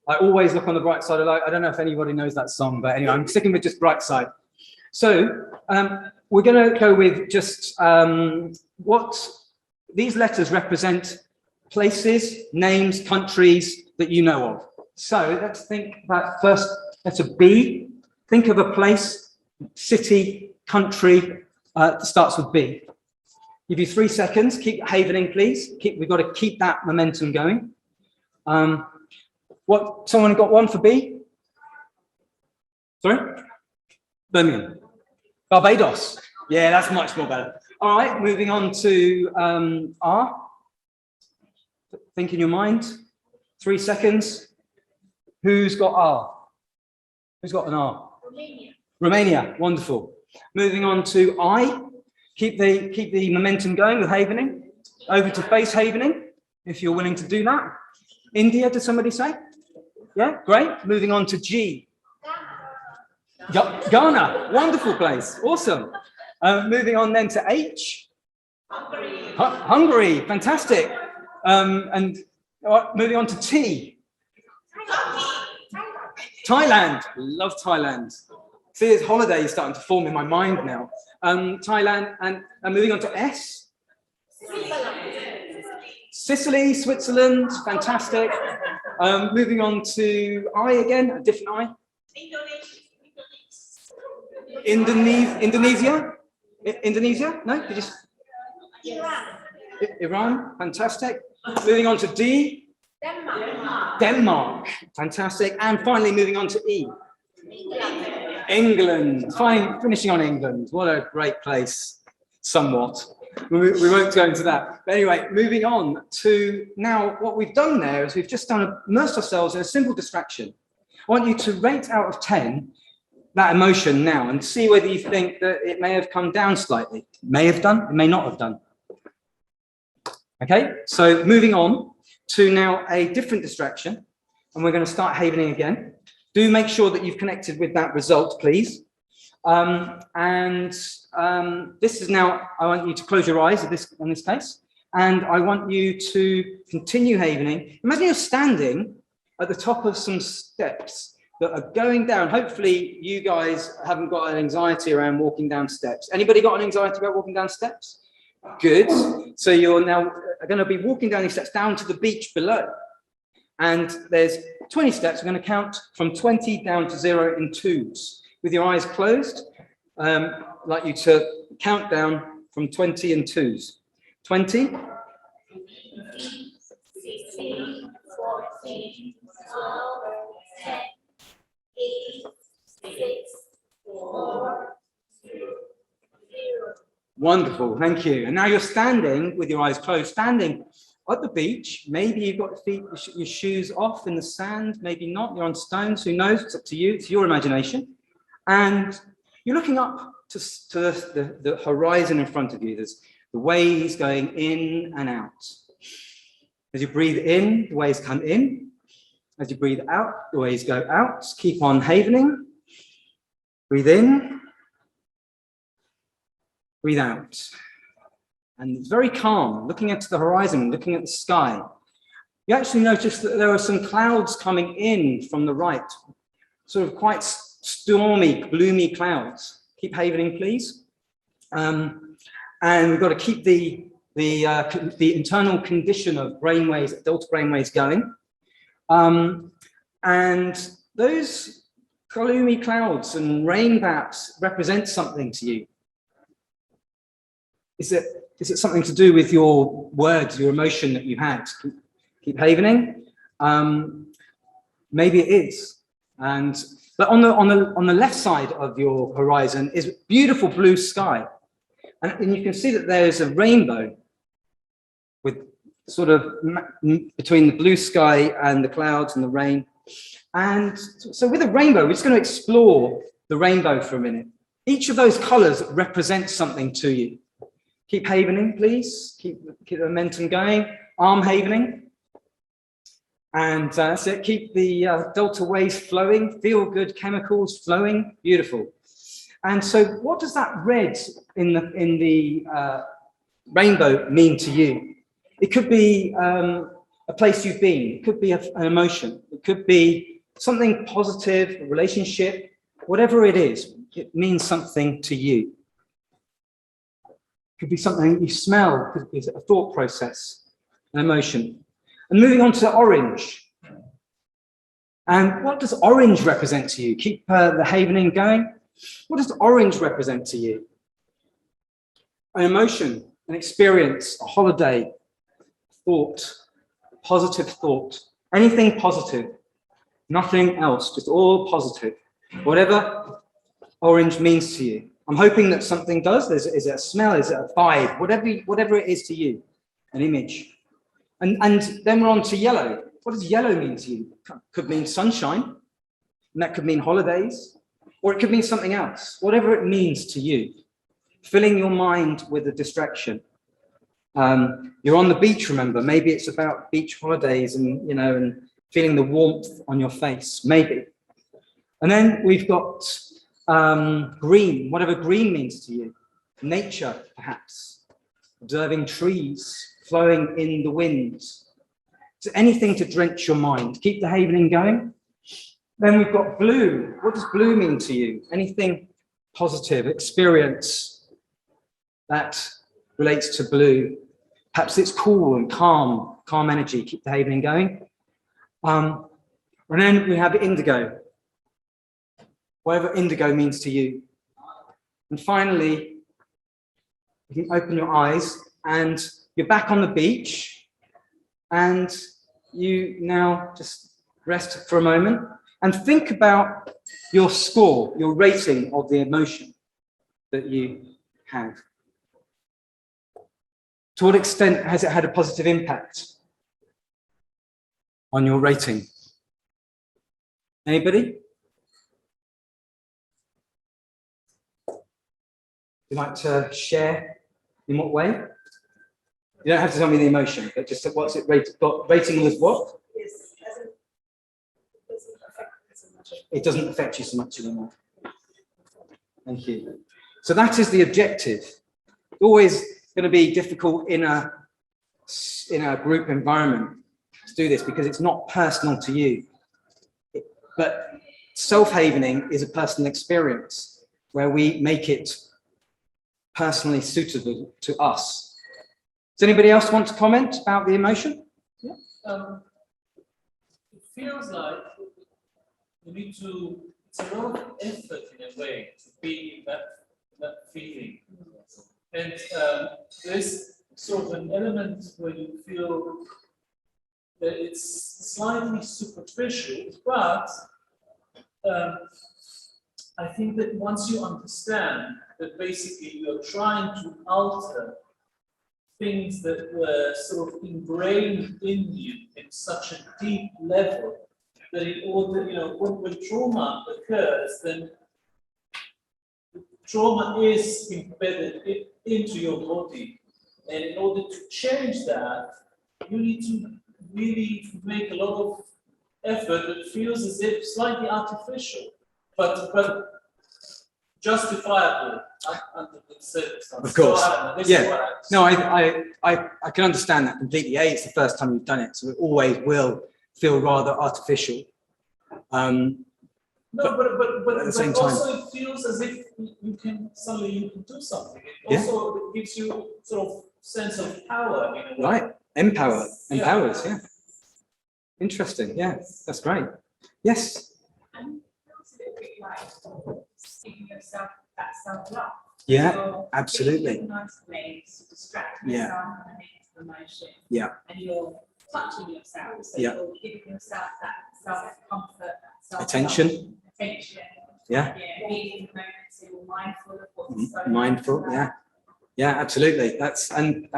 I always look on the bright side of life. I don't know if anybody knows that song, but anyway, I'm sticking with just bright side. So we're going to go with just what these letters represent: places, names, countries that you know of. So let's think about first letter B. Think of a place, city, country that starts with B. Give you 3 seconds. Keep havening, please. We've got to keep that momentum going. Someone got one for B? Sorry? Birmingham. Barbados. Yeah, that's much more better. All right, moving on to R. Think in your mind. 3 seconds. Who's got R? Who's got an R? Romania. Romania. Wonderful. Moving on to I. Keep the momentum going with havening. Over to face havening, if you're willing to do that. India, did somebody say? Yeah, great. Moving on to G. Ghana, wonderful place, awesome. Moving on then to H. Hungary. Hungary, fantastic. And moving on to T. Thailand, love Thailand. See, this holiday is starting to form in my mind now. Thailand, and moving on to S. Sicily, Switzerland, fantastic. Moving on to I again, a different I. Indonesia? Indonesia? No? Did you... Iran, fantastic. Moving on to D. Denmark, fantastic. And finally moving on to E. England, finishing on England. What a great place, somewhat. We won't go into that. But anyway, moving on to now what we've done there is we've just immersed ourselves in a simple distraction. I want you to rate out of 10 that emotion now and see whether you think that it may have come down slightly. It may have done, it may not have done. Okay, so moving on to now a different distraction, and we're going to start havening again. Do make sure that you've connected with that result, please. This is now, I want you to close your eyes in this case, and I want you to continue havening. Imagine you're standing at the top of some steps that are going down. Hopefully you guys haven't got an anxiety around walking down steps. Anybody got an anxiety about walking down steps? Good. So you're now going to be walking down these steps down to the beach below. And there's 20 steps. We're going to count from 20 down to 0 in twos. With your eyes closed, I'd like you to count down from 20 in twos. 20. 16, 14, 12, 10, 8, 6, 4, 2, 0. Wonderful, thank you. And now you're standing with your eyes closed, standing at the beach. Maybe you've got your shoes off in the sand, maybe not. You're on stones, who knows? It's up to you, it's your imagination. And you're looking up to the horizon in front of you. There's the waves going in and out. As you breathe in, the waves come in. As you breathe out, the waves go out. Keep on havening. Breathe in. Breathe out. And it's very calm, looking into the horizon, looking at the sky. You actually notice that there are some clouds coming in from the right, sort of quite stormy, gloomy clouds. Keep havening, please. And we've got to keep the internal condition of brainwaves, delta brainwaves going. And those gloomy clouds and rain perhaps represent something to you. Is it something to do with your words, your emotion that you had? Keep havening. Maybe it is. But on the left side of your horizon is beautiful blue sky. And you can see that there's a rainbow with sort of between the blue sky and the clouds and the rain. And so with a rainbow, we're just going to explore the rainbow for a minute. Each of those colors represents something to you. Keep havening, please. Keep the momentum going. Arm havening. And that's it. Keep the delta waves flowing. Feel good chemicals flowing. Beautiful. And so what does that red in the rainbow mean to you? It could be a place you've been. It could be an emotion. It could be something positive, a relationship, whatever it is, it means something to you. It could be something you smell, it could be a thought process, an emotion. And moving on to orange. And what does orange represent to you? Keep the havening going. What does orange represent to you? An emotion, an experience, a holiday, thought, positive thought, anything positive, nothing else, just all positive. Whatever orange means to you. I'm hoping that something does. Is it a smell? Is it a vibe? Whatever it is to you, an image. And then we're on to yellow. What does yellow mean to you? Could mean sunshine, and that could mean holidays, or it could mean something else. Whatever it means to you, filling your mind with a distraction. You're on the beach, remember? Maybe it's about beach holidays and and feeling the warmth on your face, maybe. And then we've got green, whatever green means to you. Nature, perhaps. Observing trees flowing in the wind. So anything to drench your mind. Keep the havening going. Then we've got blue. What does blue mean to you? Anything positive, experience that relates to blue. Perhaps it's cool and calm energy. Keep the havening going. And then we have indigo. Whatever indigo means to you. And finally, you can open your eyes and you're back on the beach and you now just rest for a moment. And think about your score, your rating of the emotion that you have. To what extent has it had a positive impact on your rating? Anybody? You'd like to share in what way? You don't have to tell me the emotion, but just what's it rated? Rating was what? It doesn't affect you so much anymore. Thank you. So that is the objective. Always going to be difficult in a group environment to do this because it's not personal to you. But self-havening is a personal experience where we make it personally suitable to us. Does anybody else want to comment about the emotion? Yeah. It feels like you need to, it's a lot of effort in a way to be in that feeling. And there's sort of an element where you feel that it's slightly superficial, but I think that once you understand that basically you're trying to alter things that were sort of ingrained in you in such a deep level, that in order, when trauma occurs, then trauma is embedded into your body. And in order to change that, you need to really make a lot of effort that feels as if slightly artificial, but justifiable under the circumstances. Of course. So, Yeah. No, I can understand that completely. It's the first time you've done it, so it always will feel rather artificial. No, but at the same also time, it feels as if you can do something. It Yeah. also gives you sort of sense of power in a way. right? Empowers. Yeah. Interesting. Yeah, that's great. Yes. And it feels a little bit like giving yourself that self-love. Yeah. You're absolutely. thinking nice ways to distract Yeah. yourself from a negative emotion. Yeah. And you're touching yourself. So Yeah. you're giving yourself that self-comfort, that self-love, Attention. attention. Yeah. Yeah. Being in the moment, so you're mindful of what's going on. Mindful. Yeah. Yeah. Absolutely. That's and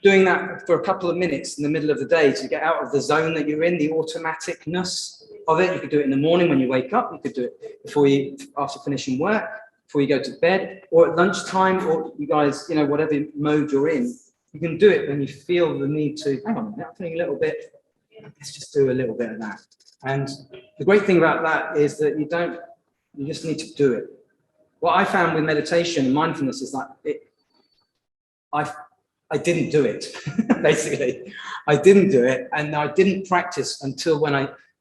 doing that for a couple of minutes in the middle of the day to get out of the zone that you're in, the automaticness of it. You could do it in the morning when you wake up. You could do it after finishing work, before you go to bed, or at lunchtime, or you guys, whatever mode you're in. You can do it when you feel the need to. Hang on a minute, I'm feeling a little bit. Let's just do a little bit of that. And the great thing about that is that you just need to do it. What I found with meditation and mindfulness is that I didn't do it, basically. I didn't do it, and I didn't practice until when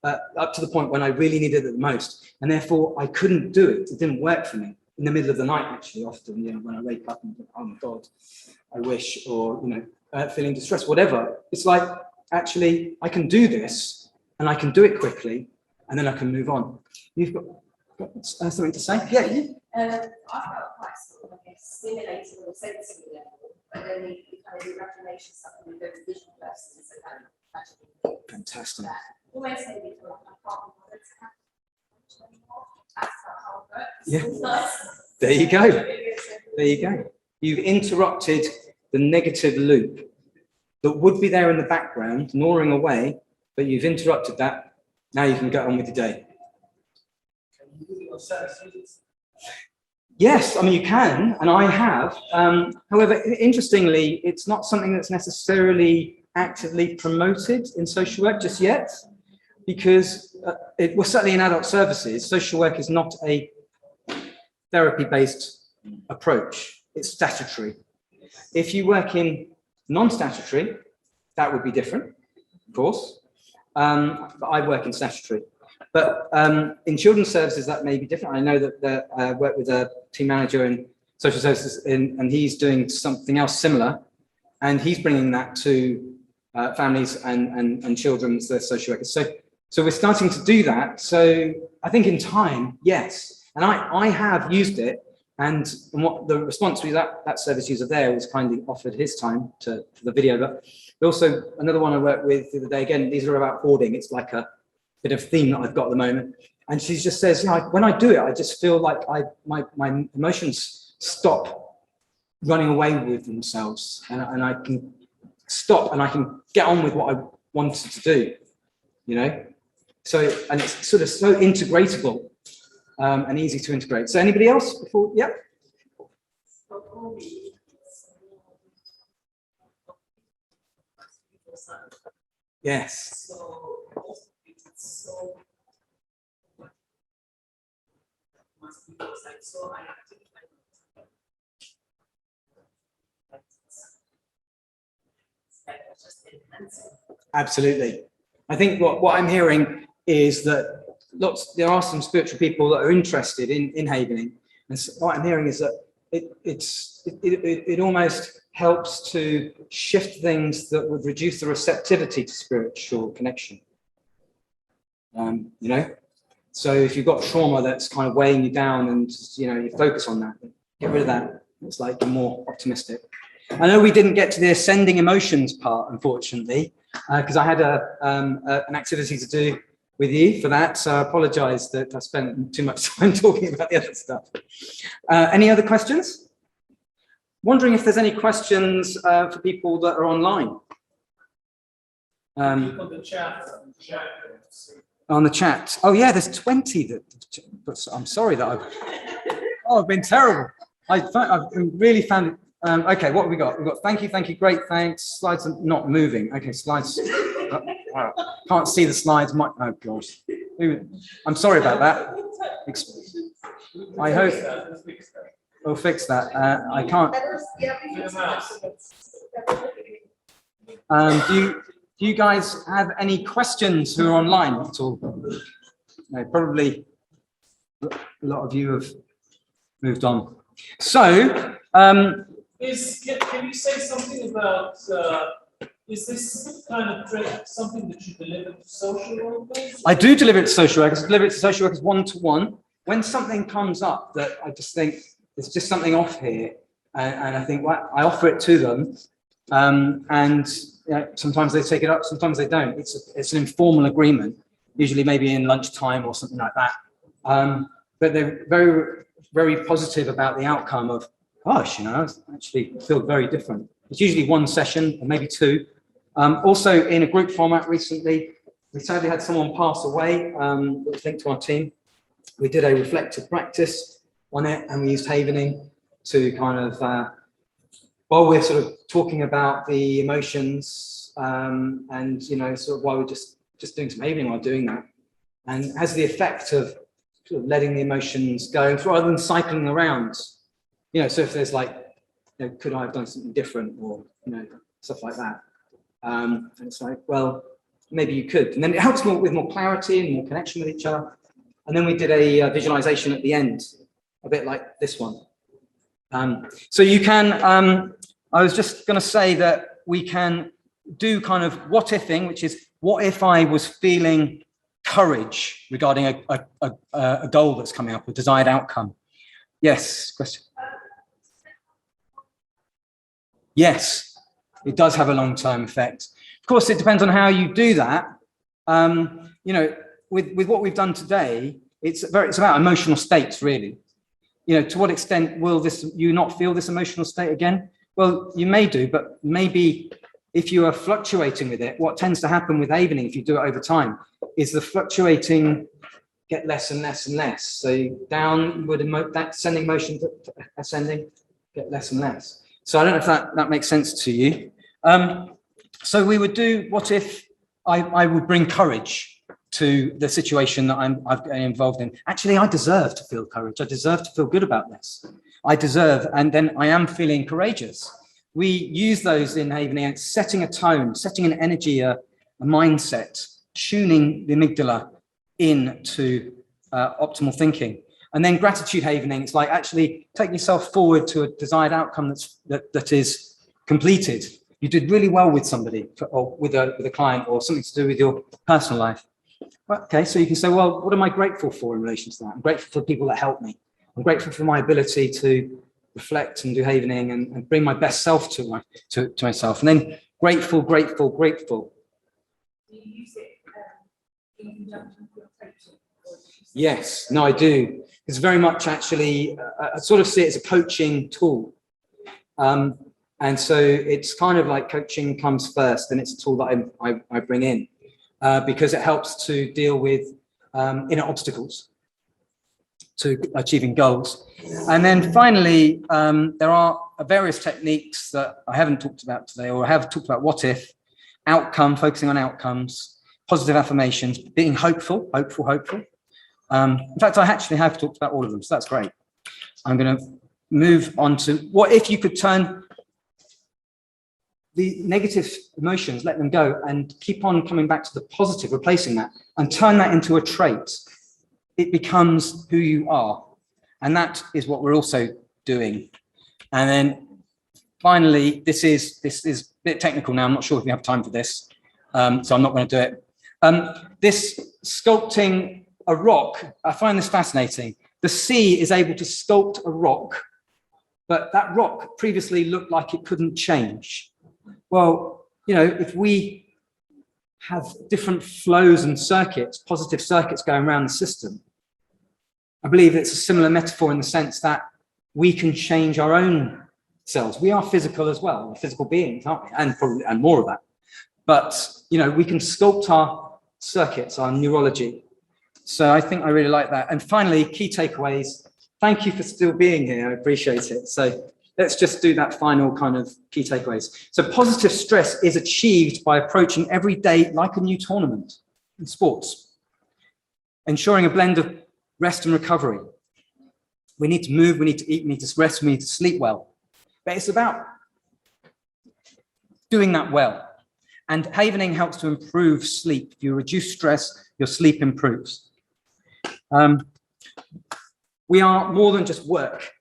up to the point when I really needed it the most. And therefore, I couldn't do it. It didn't work for me. In the middle of the night, actually, often, when I wake up and think, oh my God, I wish, or, feeling distressed, whatever. It's like, actually, I can do this, and I can do it quickly, and then I can move on. You've got something to say? Yeah, you. I felt quite sort of, stimulating on a sensory level, but then the kind of imagination stuff and the very visual person is a kind of imagining Fantastic. that. Always say before, I can't be bothered to have anymore. That's how it works. Yeah. There you go. There you go. You've interrupted the negative loop that would be there in the background, gnawing away, but you've interrupted that. Now you can get on with your day. Yes, I mean, you can, and I have. However, interestingly, it's not something that's necessarily actively promoted in social work just yet, because certainly in adult services, social work is not a therapy-based approach. It's statutory. If you work in non-statutory, that would be different, of course. But I work in statutory. But in children's services, that may be different. I know that I work with a team manager in social services, and he's doing something else similar, and he's bringing that to families and children as their social workers. So we're starting to do that. So I think in time, yes. And I have used it, and what the response was that service user there was kindly offered his time for the video. But also another one I worked with the other day, again, these are about hoarding. It's like a bit of theme that I've got at the moment. And she just says, you know, when I do it, I just feel like my emotions stop running away with themselves, and I can stop and I can get on with what I wanted to do, you know. So, and it's sort of so integratable and easy to integrate. So anybody else before? Yep. Yes. Absolutely. I think what I'm hearing is that there are some spiritual people that are interested in havening, and so what I'm hearing is that it almost helps to shift things that would reduce the receptivity to spiritual connection. You know, so if you've got trauma that's kind of weighing you down, and you know, you focus on that, get rid of that. It's like you're more optimistic. I know we didn't get to the ascending emotions part, unfortunately, because I had an activity to do with you for that. So I apologize that I spent too much time talking about the other stuff. Any other questions? Wondering if there's any questions for people that are online. On the chat. On the chat. Oh yeah, there's 20 that, but I'm sorry that I've been terrible. I've really found it. Okay, what have we got? We've got thank you, great, thanks. Slides are not moving. Okay, slides. Can't see the slides. Oh gosh. I'm sorry about that. I hope we'll fix that. I can't. Do you guys have any questions who are online at all? No, probably a lot of you have moved on. So, can you say something about, is this kind of something that you deliver to social workers? I do deliver it to social workers. I deliver it to social workers one-to-one. When something comes up that I just think there's just something off here, and I think, well, I offer it to them, and you know, sometimes they take it up, sometimes they don't. It's an informal agreement, usually maybe in lunchtime or something like that. But they're very, very positive about the outcome of, gosh, you know, I actually feel very different. It's usually one session or maybe two. Also in a group format recently, we sadly had someone pass away that was linked to our team. We did a reflective practice on it, and we used havening to kind of, while we're sort of talking about the emotions, and you know, sort of while we're just doing some havening while doing that, and has the effect of sort of letting the emotions go rather than cycling around. You know, so if there's like, you know, could I have done something different, or you know, stuff like that. And it's like, well, maybe you could, and then it helps with more clarity and more connection with each other. And then we did a visualization at the end, a bit like this one. So you can, I was just going to say that we can do kind of what ifing, which is what if I was feeling courage regarding a goal that's coming up, a desired outcome. Yes, question. Yes, it does have a long-term effect. Of course, it depends on how you do that. You know, with what we've done today, it's about emotional states, really. You know, to what extent will you not feel this emotional state again? Well, you may do, but maybe if you are fluctuating with it, what tends to happen with havening, if you do it over time, is the fluctuating get less and less and less. So down would emote that sending motion to ascending, get less and less. So I don't know if that makes sense to you. So we would do, what if I would bring courage to the situation that I've been involved in. Actually, I deserve to feel courage. I deserve to feel good about this. I deserve, and then I am feeling courageous. We use those in havening, and setting a tone, setting an energy, a mindset, tuning the amygdala into optimal thinking. And then gratitude havening, it's like actually taking yourself forward to a desired outcome that is completed. You did really well with somebody, or with a client, or something to do with your personal life. Okay, so you can say, well, what am I grateful for in relation to that? I'm grateful for people that help me. I'm grateful for my ability to reflect and do havening and bring my best self to myself. And then grateful, grateful, grateful. Do you use it in conjunction with your coaching? Or did you say- Yes, no, I do. It's very much actually, I sort of see it as a coaching tool. And so it's kind of like coaching comes first, and it's a tool that I bring in because it helps to deal with inner obstacles to achieving goals. And then finally, there are various techniques that I haven't talked about today, or I have talked about what if, outcome, focusing on outcomes, positive affirmations, being hopeful. In fact, I actually have talked about all of them, so that's great. I'm going to move on to what if you could turn the negative emotions, let them go, and keep on coming back to the positive, replacing that, and turn that into a trait. It becomes who you are. And that is what we're also doing. And then finally, this is a bit technical now. I'm not sure if we have time for this, so I'm not going to do it. This sculpting a rock, I find this fascinating. The sea is able to sculpt a rock, but that rock previously looked like it couldn't change. Well, you know, if we have different flows and circuits, positive circuits going around the system, I believe it's a similar metaphor in the sense that we can change our own selves. We are physical as well, we're physical beings, aren't we? And more of that. But, you know, we can sculpt our circuits, our neurology. So I think I really like that. And finally, key takeaways. Thank you for still being here. I appreciate it. So let's just do that final kind of key takeaways. So positive stress is achieved by approaching every day like a new tournament in sports, ensuring a blend of rest and recovery. We need to move, we need to eat, we need to rest, we need to sleep well. But it's about doing that well. And havening helps to improve sleep. If you reduce stress, your sleep improves. We are more than just work.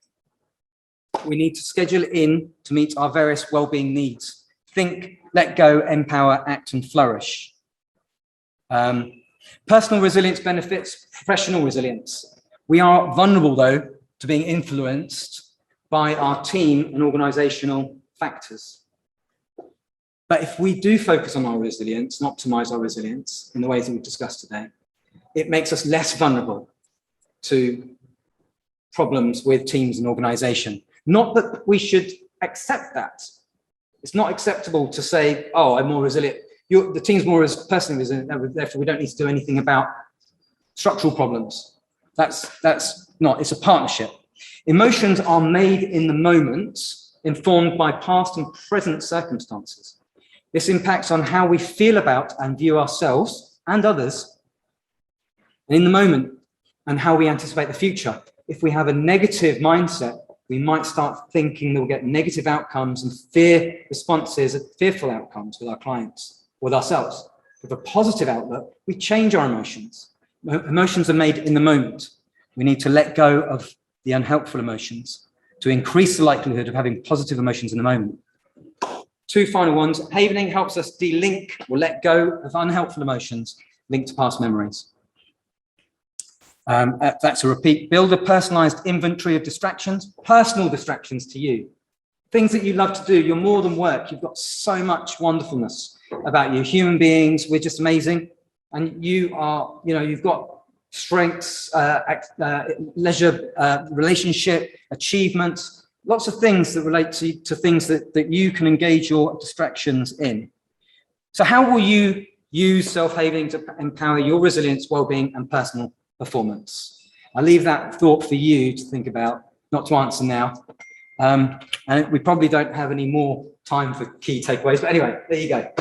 We need to schedule in to meet our various well-being needs. Think, let go, empower, act, and flourish. Personal resilience benefits professional resilience. We are vulnerable, though, to being influenced by our team and organizational factors. But if we do focus on our resilience and optimize our resilience in the ways that we've discussed today, it makes us less vulnerable to problems with teams and organization. Not that we should accept that. It's not acceptable to say, oh, I'm more resilient. The team's more personally resilient, therefore we don't need to do anything about structural problems. That's not, it's a partnership. Emotions are made in the moment, informed by past and present circumstances. This impacts on how we feel about and view ourselves and others in the moment, and how we anticipate the future. If we have a negative mindset, we might start thinking that we'll get negative outcomes and fear responses, fearful outcomes with our clients, with ourselves. With a positive outlook, we change our emotions. Emotions are made in the moment. We need to let go of the unhelpful emotions to increase the likelihood of having positive emotions in the moment. Two final ones. Havening helps us de-link or let go of unhelpful emotions linked to past memories. That's a repeat. Build a personalized inventory of distractions, personal distractions to you. Things that you love to do, you're more than work. You've got so much wonderfulness about you. Human beings, we're just amazing. And you are, you know, you've got strengths, leisure, relationship, achievements, lots of things that relate to things that you can engage your distractions in. So how will you use self-havening to empower your resilience, well-being, and personal performance? I'll leave that thought for you to think about, not to answer now. And we probably don't have any more time for key takeaways, but anyway, there you go.